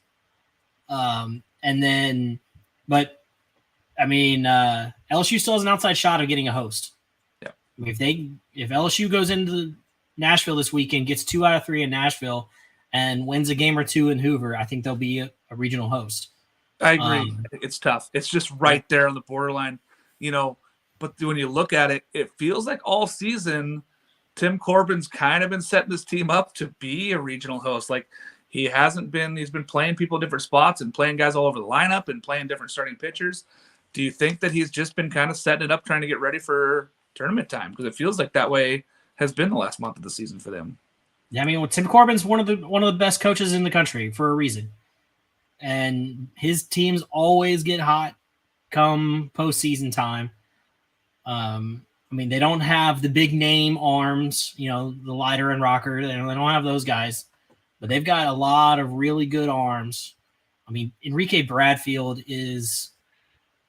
And then, but I mean, LSU still has an outside shot of getting a host. Yeah. If LSU goes into Nashville this weekend, gets 2 out of 3 in Nashville, and wins a game or 2 in Hoover, I think they'll be a regional host. I agree. It's tough. It's just right there on the borderline, but when you look at it, it feels like all season, Tim Corbin's kind of been setting this team up to be a regional host. Like he's been playing people in different spots and playing guys all over the lineup and playing different starting pitchers. Do you think that he's just been kind of setting it up, trying to get ready for tournament time? Because it feels like that way has been the last month of the season for them. Yeah, I mean, Tim Corbin's one of the best coaches in the country for a reason. And his teams always get hot come postseason time. I mean, they don't have the big name arms, the Leiter and Rocker. They don't have those guys, but they've got a lot of really good arms. I mean, Enrique Bradfield is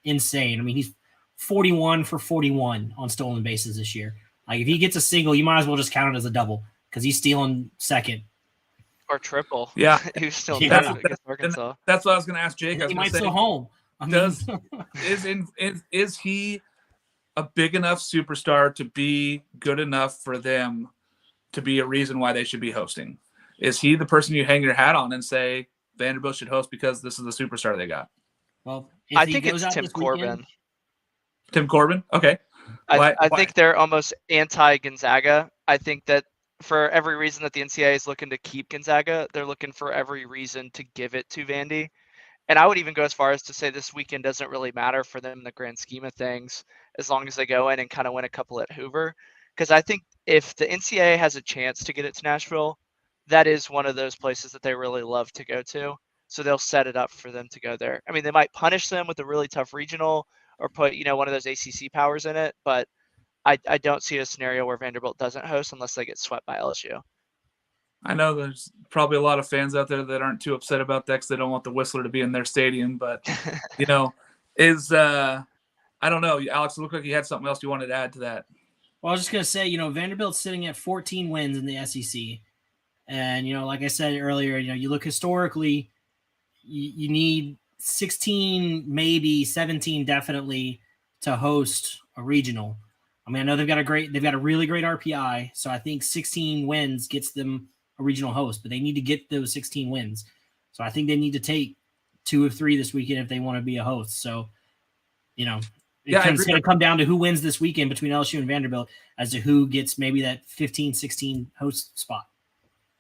insane. I mean, he's 41 for 41 on stolen bases this year. Like, if he gets a single, you might as well just count it as a double because he's stealing second. Or triple. Yeah. He was still against Arkansas. That's what I was going to ask Jake. He might still home. Is he a big enough superstar to be good enough for them to be a reason why they should be hosting? Is he the person you hang your hat on and say Vanderbilt should host because this is the superstar they got? Well, I think it's Tim Corbin. Tim Corbin? Okay. I think they're almost anti-Gonzaga. I think that for every reason that the NCAA is looking to keep Gonzaga, they're looking for every reason to give it to Vandy. And I would even go as far as to say this weekend doesn't really matter for them in the grand scheme of things, as long as they go in and kind of win a couple at Hoover. Because I think if the NCAA has a chance to get it to Nashville, that is one of those places that they really love to go to. So they'll set it up for them to go there. I mean, they might punish them with a really tough regional or put, one of those ACC powers in it, but I don't see a scenario where Vanderbilt doesn't host unless they get swept by LSU. I know there's probably a lot of fans out there that aren't too upset about that because they don't want the Whistler to be in their stadium. But, I don't know. Alex, it looked like you had something else you wanted to add to that. Well, I was just going to say, Vanderbilt's sitting at 14 wins in the SEC. And, like I said earlier, you look historically, you need 16, maybe 17 definitely to host a regional. I mean, I know they've got a really great RPI, so I think 16 wins gets them a regional host, but they need to get those 16 wins. So I think they need to take 2 of 3 this weekend if they want to be a host. So, it's going to come down to who wins this weekend between LSU and Vanderbilt as to who gets maybe that 15, 16 host spot.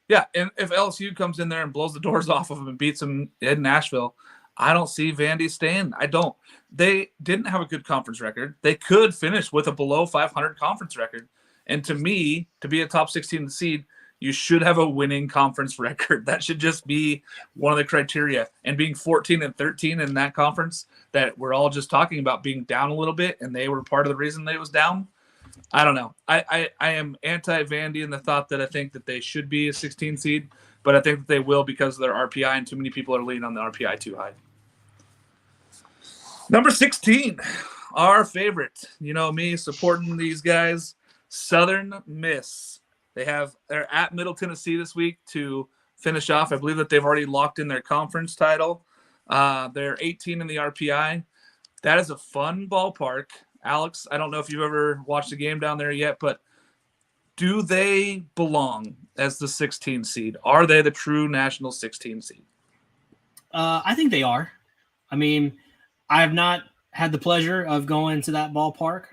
Yeah, and if LSU comes in there and blows the doors off of them and beats them in Nashville, I don't see Vandy staying. I don't. They didn't have a good conference record. They could finish with a below 500 conference record. And to me, to be a top 16 seed, you should have a winning conference record. That should just be one of the criteria. And being 14 and 13 in that conference that we're all just talking about being down a little bit, and they were part of the reason that it was down, I don't know. I am anti-Vandy in the thought that I think that they should be a 16 seed, but I think that they will because of their RPI, and too many people are leaning on the RPI too high. Number 16, our favorite. Me supporting these guys, Southern Miss. They're at Middle Tennessee this week to finish off. I believe that they've already locked in their conference title. They're 18 in the RPI. That is a fun ballpark. Alex, I don't know if you've ever watched a game down there yet, but do they belong as the 16 seed? Are they the true national 16 seed? I think they are. I mean, I have not had the pleasure of going to that ballpark,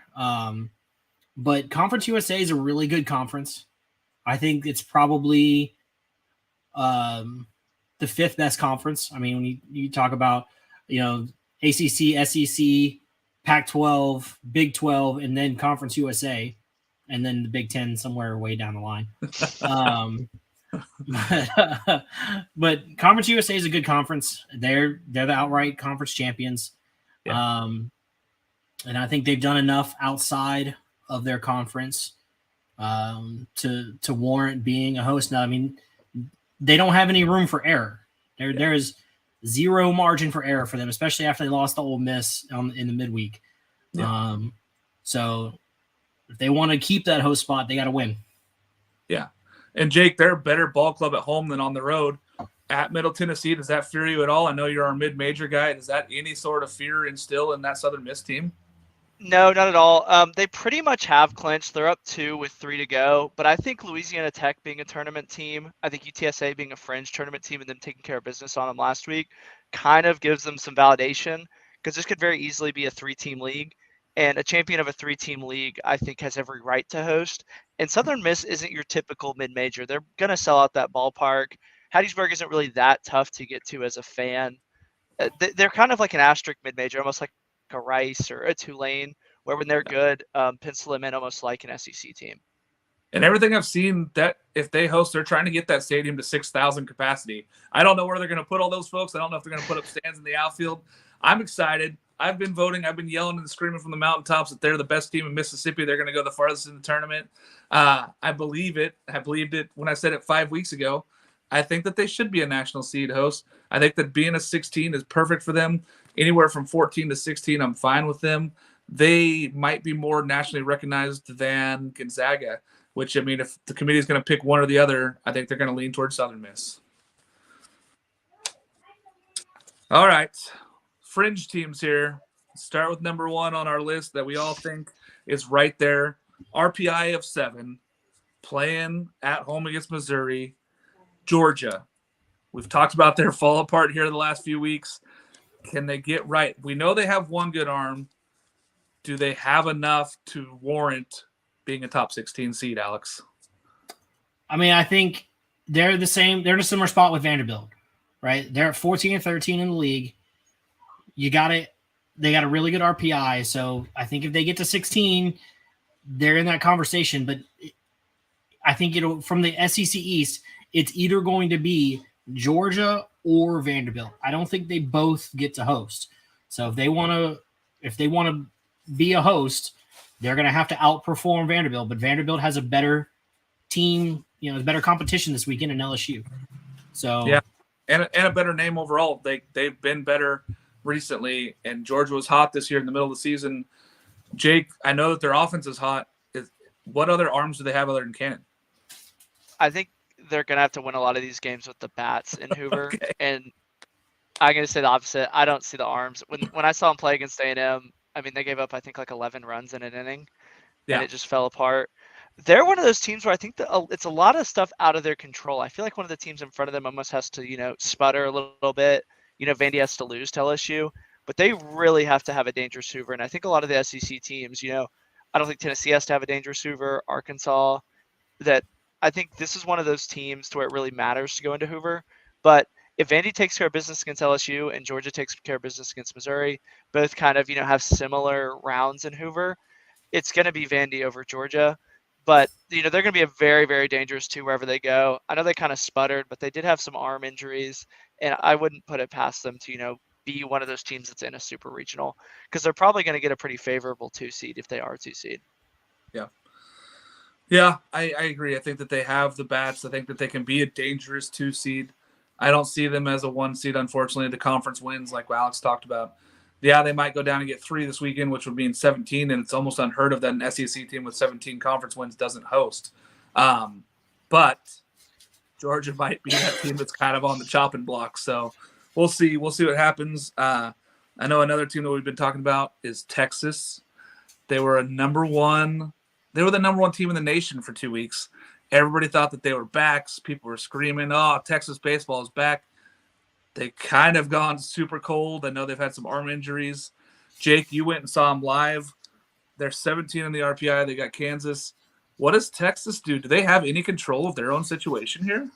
but Conference USA is a really good conference. I think it's probably the 5th best conference. I mean, when you talk about, ACC, SEC, Pac-12, Big 12, and then Conference USA, and then the Big 10 somewhere way down the line. But Conference USA is a good conference. They're the outright conference champions. Yeah. And I think they've done enough outside of their conference to warrant being a host. Now, I mean, they don't have any room for error. There is zero margin for error for them, especially after they lost to Ole Miss in the midweek. Yeah. So if they want to keep that host spot, they got to win. Yeah. And Jake, they're a better ball club at home than on the road. At Middle Tennessee, does that fear you at all? I know you're our mid-major guy. Does that any sort of fear instill in that Southern Miss team? No, not at all. They pretty much have clinched. They're up 2 with 3 to go. But I think Louisiana Tech being a tournament team, I think UTSA being a fringe tournament team and them taking care of business on them last week kind of gives them some validation because this could very easily be a 3-team league. And a champion of a 3-team league, I think, has every right to host. And Southern Miss isn't your typical mid-major. They're going to sell out that ballpark. Hattiesburg isn't really that tough to get to as a fan. They're kind of like an asterisk mid-major, almost like a Rice or a Tulane, where when they're good, pencil them in almost like an SEC team. And everything I've seen, that if they host, they're trying to get that stadium to 6,000 capacity. I don't know where they're going to put all those folks. I don't know if they're going to put up stands in the outfield. I'm excited. I've been voting. I've been yelling and screaming from the mountaintops that they're the best team in Mississippi. They're going to go the farthest in the tournament. I believe it. I believed it when I said it 5 weeks ago. I think that they should be a national seed host. I think that being a 16 is perfect for them. Anywhere from 14 to 16, I'm fine with them. They might be more nationally recognized than Gonzaga, which, I mean, if the committee is going to pick one or the other, I think they're going to lean towards Southern Miss. All right. Fringe teams here. Start with number 1 on our list that we all think is right there. RPI of 7, playing at home against Missouri. Georgia. We've talked about their fall apart here the last few weeks. Can they get right? We know they have one good arm. Do they have enough to warrant being a top 16 seed, Alex? I mean, I think they're the same. They're in a similar spot with Vanderbilt, right? They're at 14 and 13 in the league. They got a really good RPI. So I think if they get to 16, they're in that conversation. But I think from the SEC East, it's either going to be Georgia or Vanderbilt. I don't think they both get to host. So if they want to be a host, they're going to have to outperform Vanderbilt. But Vanderbilt has a better team, better competition this weekend in LSU. So yeah, and a better name overall. They've been better recently, and Georgia was hot this year in the middle of the season. Jake, I know that their offense is hot. What other arms do they have other than Cannon? I think they're going to have to win a lot of these games with the bats in Hoover. Okay. And I'm going to say the opposite. I don't see the arms. When I saw them play against A&M, I mean, they gave up, I think, like 11 runs in an inning, and it just fell apart. They're one of those teams where I think it's a lot of stuff out of their control. I feel like one of the teams in front of them almost has to, sputter a little bit. Vandy has to lose to LSU, but they really have to have a dangerous Hoover. And I think a lot of the SEC teams, I don't think Tennessee has to have a dangerous Hoover, Arkansas, that I think this is one of those teams to where it really matters to go into Hoover. But if Vandy takes care of business against LSU and Georgia takes care of business against Missouri, both kind of, have similar rounds in Hoover, it's going to be Vandy over Georgia. But, they're going to be a very, very dangerous two wherever they go. I know they kind of sputtered, but they did have some arm injuries, and I wouldn't put it past them to, be one of those teams that's in a super regional, because they're probably going to get a pretty favorable 2 seed if they are 2 seed. Yeah. Yeah, I agree. I think that they have the bats. I think that they can be a dangerous 2 seed. I don't see them as a 1 seed, unfortunately. The conference wins, like Alex talked about. Yeah, they might go down and get 3 this weekend, which would mean 17, and it's almost unheard of that an SEC team with 17 conference wins doesn't host. But Georgia might be that team that's kind of on the chopping block. So we'll see. We'll see what happens. I know another team that we've been talking about is Texas. They were the number 1 team in the nation for 2 weeks. Everybody thought that they were back. People were screaming, "Oh, Texas baseball is back." They kind of gone super cold. I know they've had some arm injuries. Jake, you went and saw them live. They're 17 in the RPI. They got Kansas. What does Texas do? Do they have any control of their own situation here?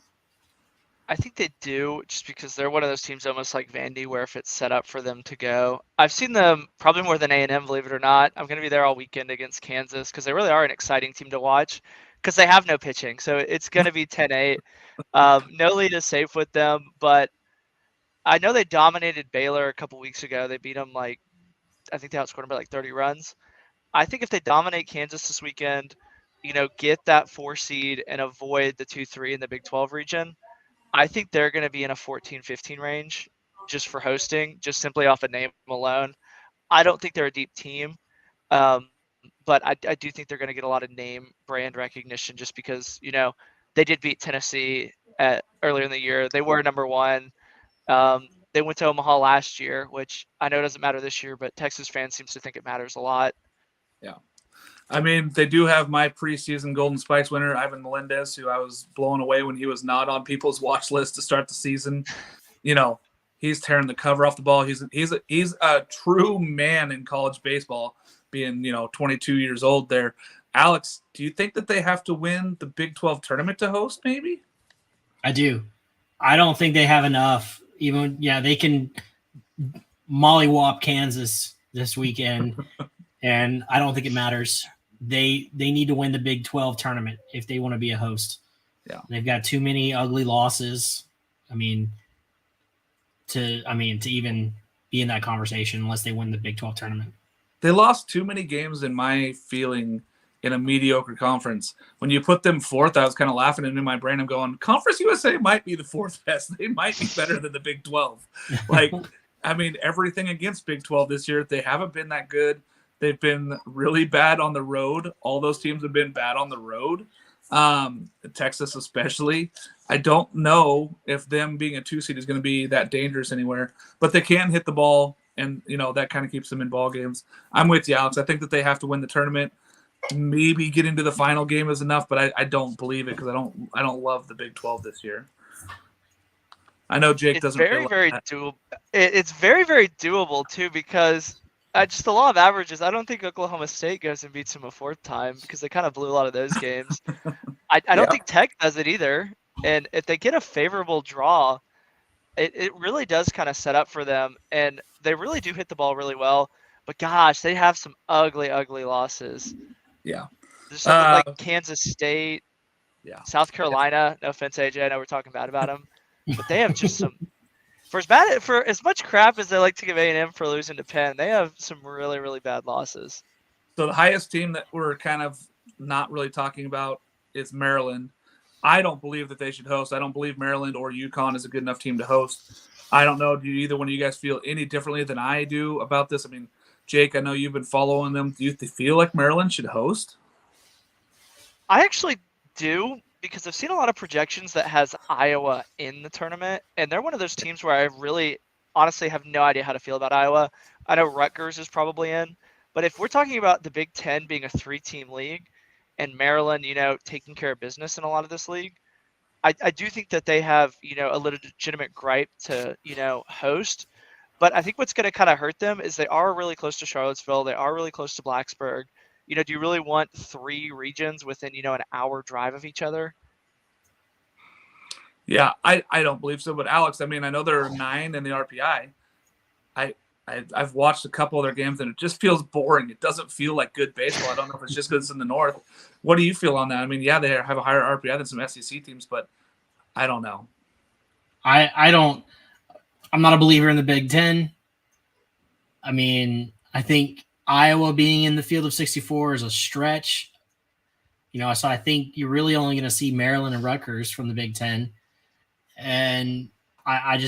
I think they do, just because they're one of those teams almost like Vandy, where if it's set up for them to go. I've seen them probably more than A&M, believe it or not. I'm going to be there all weekend against Kansas because they really are an exciting team to watch because they have no pitching. So it's going to be 10-8. No lead is safe with them, but I know they dominated Baylor a couple weeks ago. They beat them I think they outscored them by 30 runs. I think if they dominate Kansas this weekend, get that 4 seed and avoid the 2-3 in the Big 12 region, I think they're going to be in a 14-15 range just for hosting, just simply off a name alone. I don't think they're a deep team, but but I do think they're going to get a lot of name brand recognition just because, they did beat Tennessee earlier in the year. They were number one. They went to Omaha last year, which I know doesn't matter this year, but Texas fans seems to think it matters a lot. Yeah. I mean, they do have my preseason Golden Spikes winner, Ivan Melendez, who I was blown away when he was not on people's watch list to start the season. He's tearing the cover off the ball. He's a true man in college baseball, being 22 years old there. Alex, do you think that they have to win the Big 12 tournament to host? Maybe. I do. I don't think they have enough. They can mollywop Kansas this weekend, and I don't think it matters. They need to win the Big 12 tournament if they want to be a host. Yeah, they've got too many ugly losses. To even be in that conversation unless they win the Big 12 tournament. They lost too many games in my feeling in a mediocre conference. When you put them fourth, I was kind of laughing, and in my brain I'm going, Conference USA might be the fourth best. They might be better than the Big 12. Everything against Big 12 this year, they haven't been that good. They've been really bad on the road. All those teams have been bad on the road. Texas especially. I don't know if them being a 2 seed is going to be that dangerous anywhere, but they can hit the ball, and that kind of keeps them in ball games. I'm with you, Alex. I think that they have to win the tournament. Maybe getting to the final game is enough, but I don't believe it because I don't love the Big 12 this year. I know Jake doesn't. Doable. It's very, very doable too, because just the law of averages. I don't think Oklahoma State goes and beats them a fourth time because they kind of blew a lot of those games. I don't think Tech does it either. And if they get a favorable draw, it really does kind of set up for them. And they really do hit the ball really well. But gosh, they have some ugly, ugly losses. Yeah. There's something like Kansas State, South Carolina. No offense, AJ. I know we're talking bad about them. But they have just some – for as much crap as they like to give A&M for losing to Penn, they have some really, really bad losses. So the highest team that we're kind of not really talking about is Maryland. I don't believe that they should host. I don't believe Maryland or UConn is a good enough team to host. I don't know. Do either one of you guys feel any differently than I do about this? I mean, Jake, I know you've been following them. Do you feel like Maryland should host? I actually do, because I've seen a lot of projections that has Iowa in the tournament, and they're one of those teams where I really honestly have no idea how to feel about Iowa. I know Rutgers is probably in, but if we're talking about the Big Ten being a 3-team league, and Maryland, taking care of business in a lot of this league, I do think that they have, a legitimate gripe to, host. But I think what's going to kind of hurt them is they are really close to Charlottesville. They are really close to Blacksburg. Do you really want 3 regions within, an hour drive of each other? Yeah, I don't believe so. But Alex, I know there are 9 in the RPI. I've watched a couple of their games, and it just feels boring. It doesn't feel like good baseball. I don't know if it's just because it's in the North. What do you feel on that? They have a higher RPI than some SEC teams, but I don't know. I'm not a believer in the Big Ten. I think Iowa being in the field of 64 is a stretch. So I think you're really only going to see Maryland and Rutgers from the Big Ten. And I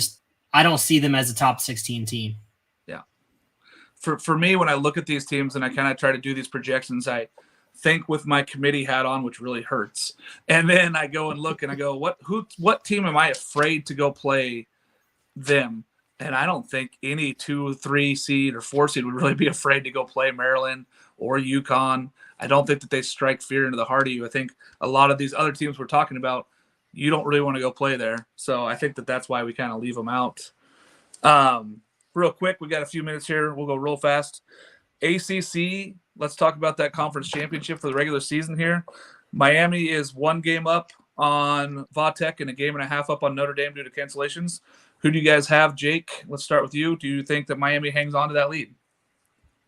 don't see them as a top 16 team. Yeah. For me, when I look at these teams and I kind of try to do these projections, I think with my committee hat on, which really hurts. And then I go and look and I go, what team am I afraid to go play them? And I don't think any 2, 3 seed or 4 seed would really be afraid to go play Maryland or UConn. I don't think that they strike fear into the heart of you. I think a lot of these other teams we're talking about, you don't really want to go play there. So I think that that's why we kind of leave them out. Real quick, we got a few minutes here. We'll go real fast. ACC, let's talk about that conference championship for the regular season here. Miami is 1 game up on Vatech and a game and a half up on Notre Dame due to cancellations. Who do you guys have? Jake, let's start with you. Do you think that Miami hangs on to that lead?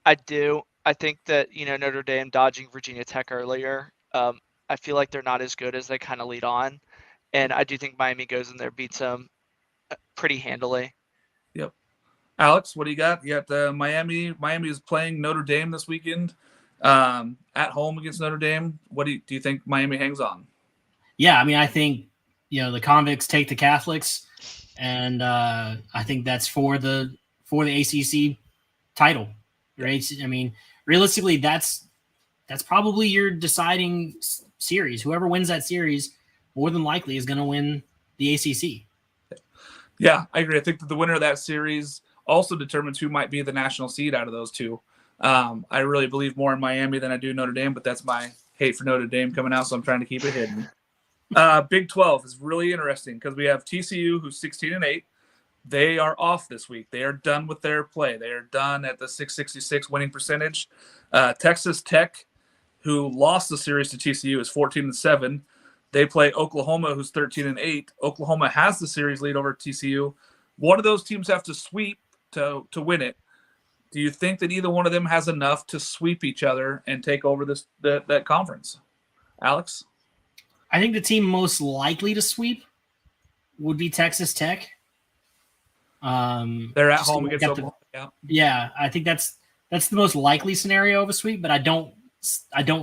I do. I think that, Notre Dame dodging Virginia Tech earlier, I feel like they're not as good as they kind of lead on. And I do think Miami goes in there, beats them pretty handily. Yep. Alex, what do you got? You got Miami. Miami is playing Notre Dame this weekend at home against Notre Dame. What do you think Miami hangs on? Yeah, I think, the convicts take the Catholics. And I think that's for the ACC title, right? Realistically, that's that's probably your deciding series. Whoever wins that series more than likely is going to win the ACC. Yeah, I agree. I think that the winner of that series also determines who might be the national seed out of those two. I really believe more in Miami than I do Notre Dame, but that's my hate for Notre Dame coming out, so I'm trying to keep it hidden. Big 12 is really interesting because we have TCU, who's 16-8. They are off this week. They are done with their play. They are done at the 666 winning percentage. Texas Tech, who lost the series to TCU, is 14-7. They play Oklahoma, who's 13-8. Oklahoma has the series lead over TCU. One of those teams have to sweep to win it. Do you think that either one of them has enough to sweep each other and take over that conference? Alex? I think the team most likely to sweep would be Texas Tech. They're at home against Oklahoma. Yeah, I think that's the most likely scenario of a sweep, but I don't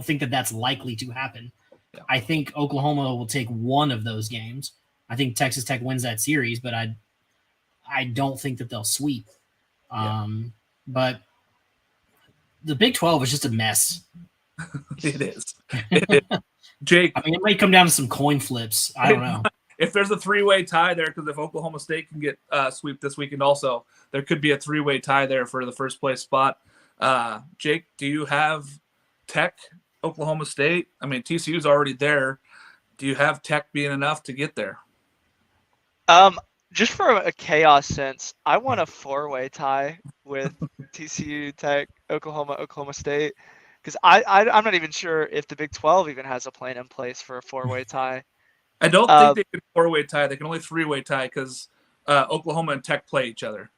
think that that's likely to happen. Yeah. I think Oklahoma will take one of those games. I think Texas Tech wins that series, but I don't think that they'll sweep. But the Big 12 is just a mess. It is. It is. Jake, I mean, it might come down to some coin flips. I don't know. If there's a three-way tie there, because if Oklahoma State can get sweep this weekend also, there could be a three-way tie there for the first place spot. Jake, do you have Tech, Oklahoma State? I mean, TCU's already there. Do you have Tech being enough to get there? Just for a chaos sense, I want a four-way tie with TCU, Tech, Oklahoma State, because I'm not even sure if the Big 12 even has a plan in place for a four-way tie. I don't think they can four-way tie. They can only three-way tie because Oklahoma and Tech play each other.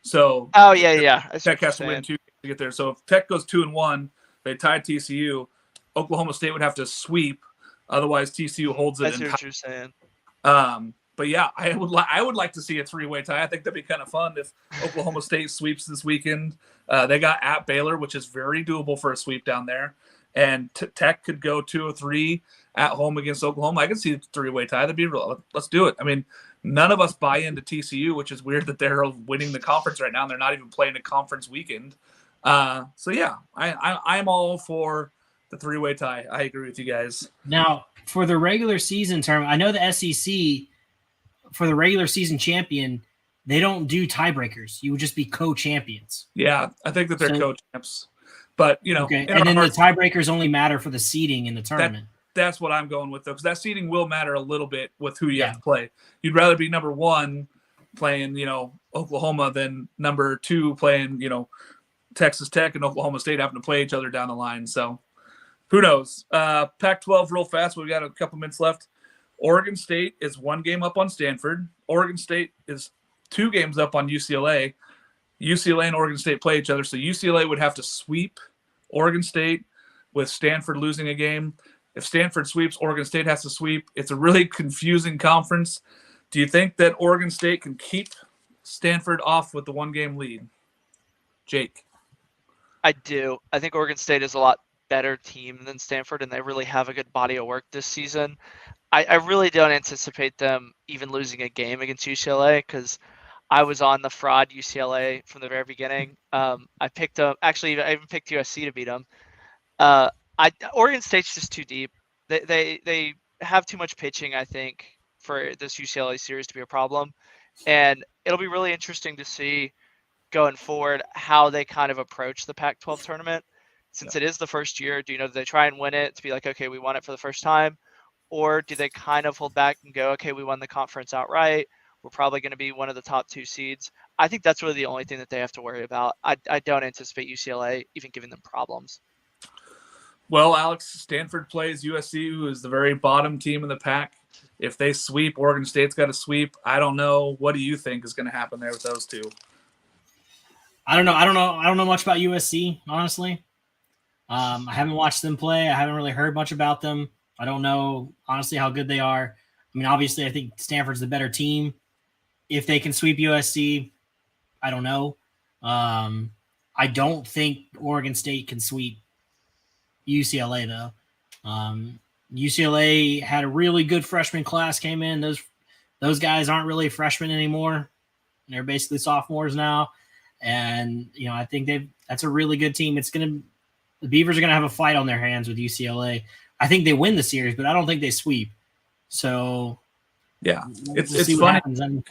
So Tech has to win 2 to get there. So if Tech goes 2-1, they tie TCU. Oklahoma State would have to sweep. Otherwise, TCU holds it. That's what you're saying. But yeah, I would like to see a three-way tie. I think that'd be kind of fun if Oklahoma State sweeps this weekend. They got at Baylor, which is very doable for a sweep down there. And Tech could go 2-3 at home against Oklahoma. I can see a three-way tie. That'd be real. Let's do it. I mean, none of us buy into TCU, which is weird that they're winning the conference right now. And they're not even playing a conference weekend. So yeah, I'm all for the three-way tie. I agree with you guys. Now, for the regular season term, I know the SEC, for the regular season champion, they don't do tiebreakers. You would just be co-champions. Yeah, I think that they're co-champs. But, okay. And then the tiebreakers only matter for the seeding in the tournament. That's what I'm going with, though, because that seeding will matter a little bit with who you have to play. You'd rather be number 1 playing, Oklahoma than number 2 playing, Texas Tech and Oklahoma State having to play each other down the line. So who knows? Pac-12 real fast. We've got a couple minutes left. Oregon State is 1 game up on Stanford. Oregon State is 2 games up on UCLA. UCLA and Oregon State play each other, so UCLA would have to sweep Oregon State with Stanford losing a game. If Stanford sweeps, Oregon State has to sweep. It's a really confusing conference. Do you think that Oregon State can keep Stanford off with the 1-game lead? Jake? I do. I think Oregon State is a lot better team than Stanford, and they really have a good body of work this season. I really don't anticipate them even losing a game against UCLA because I was on the fraud UCLA from the very beginning. I picked them. Actually, I even picked USC to beat them. Oregon State's just too deep. They have too much pitching, I think, for this UCLA series to be a problem. And it'll be really interesting to see going forward how they kind of approach the Pac-12 tournament. Since it is the first year, do they try and win it to be like, okay, we won it for the first time? Or do they kind of hold back and go, okay, we won the conference outright. We're probably going to be one of the top 2 seeds. I think that's really the only thing that they have to worry about. I don't anticipate UCLA even giving them problems. Well, Alex, Stanford plays USC, who is the very bottom team in the pack. If they sweep, Oregon State's got to sweep. I don't know. What do you think is going to happen there with those two? I don't know. I don't know much about USC, honestly. I haven't watched them play. I haven't really heard much about them. I don't know, honestly, how good they are. I mean, obviously, I think Stanford's the better team. If they can sweep USC, I don't know. I don't think Oregon State can sweep UCLA, though. UCLA had a really good freshman class came in. Those guys aren't really freshmen anymore. They're basically sophomores now. And, I think that's a really good team. It's going to The Beavers are going to have a fight on their hands with UCLA. I think they win the series, but I don't think they sweep. So yeah, it's see funny what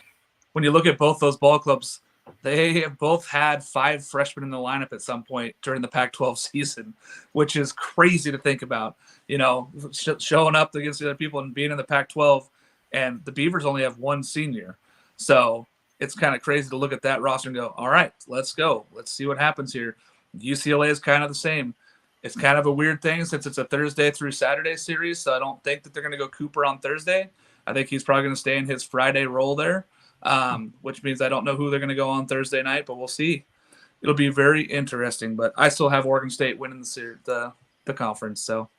when you look at both those ball clubs. They have both had 5 freshmen in the lineup at some point during the Pac-12 season, which is crazy to think about. You know, showing up against the other people and being in the Pac-12, and the Beavers only have 1 senior. So it's kind of crazy to look at that roster and go, all right, let's go. Let's see what happens here. UCLA is kind of the same. It's kind of a weird thing since it's a Thursday through Saturday series, so I don't think that they're going to go Cooper on Thursday. I think he's probably going to stay in his Friday role there, which means I don't know who they're going to go on Thursday night, but we'll see. It'll be very interesting, but I still have Oregon State winning the conference. So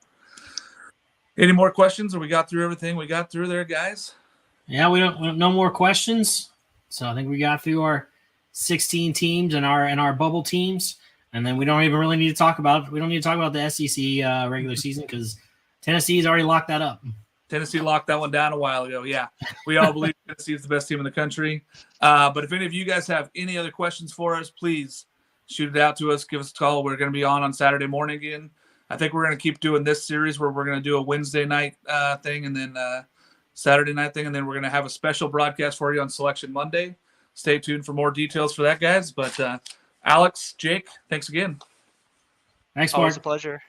any more questions, or we got through everything we got through there, guys? Yeah, we don't no more questions. So I think we got through our 16 teams and our bubble teams. And then we don't even really need to talk about the SEC regular season because Tennessee's already locked that up. Tennessee locked that one down a while ago. Yeah, we all believe Tennessee is the best team in the country. But if any of you guys have any other questions for us, please shoot it out to us. Give us a call. We're going to be on Saturday morning again. I think we're going to keep doing this series where we're going to do a Wednesday night thing and then Saturday night thing, and then we're going to have a special broadcast for you on Selection Monday. Stay tuned for more details for that, guys. But Alex, Jake, thanks again. Thanks, Mark. Always a pleasure.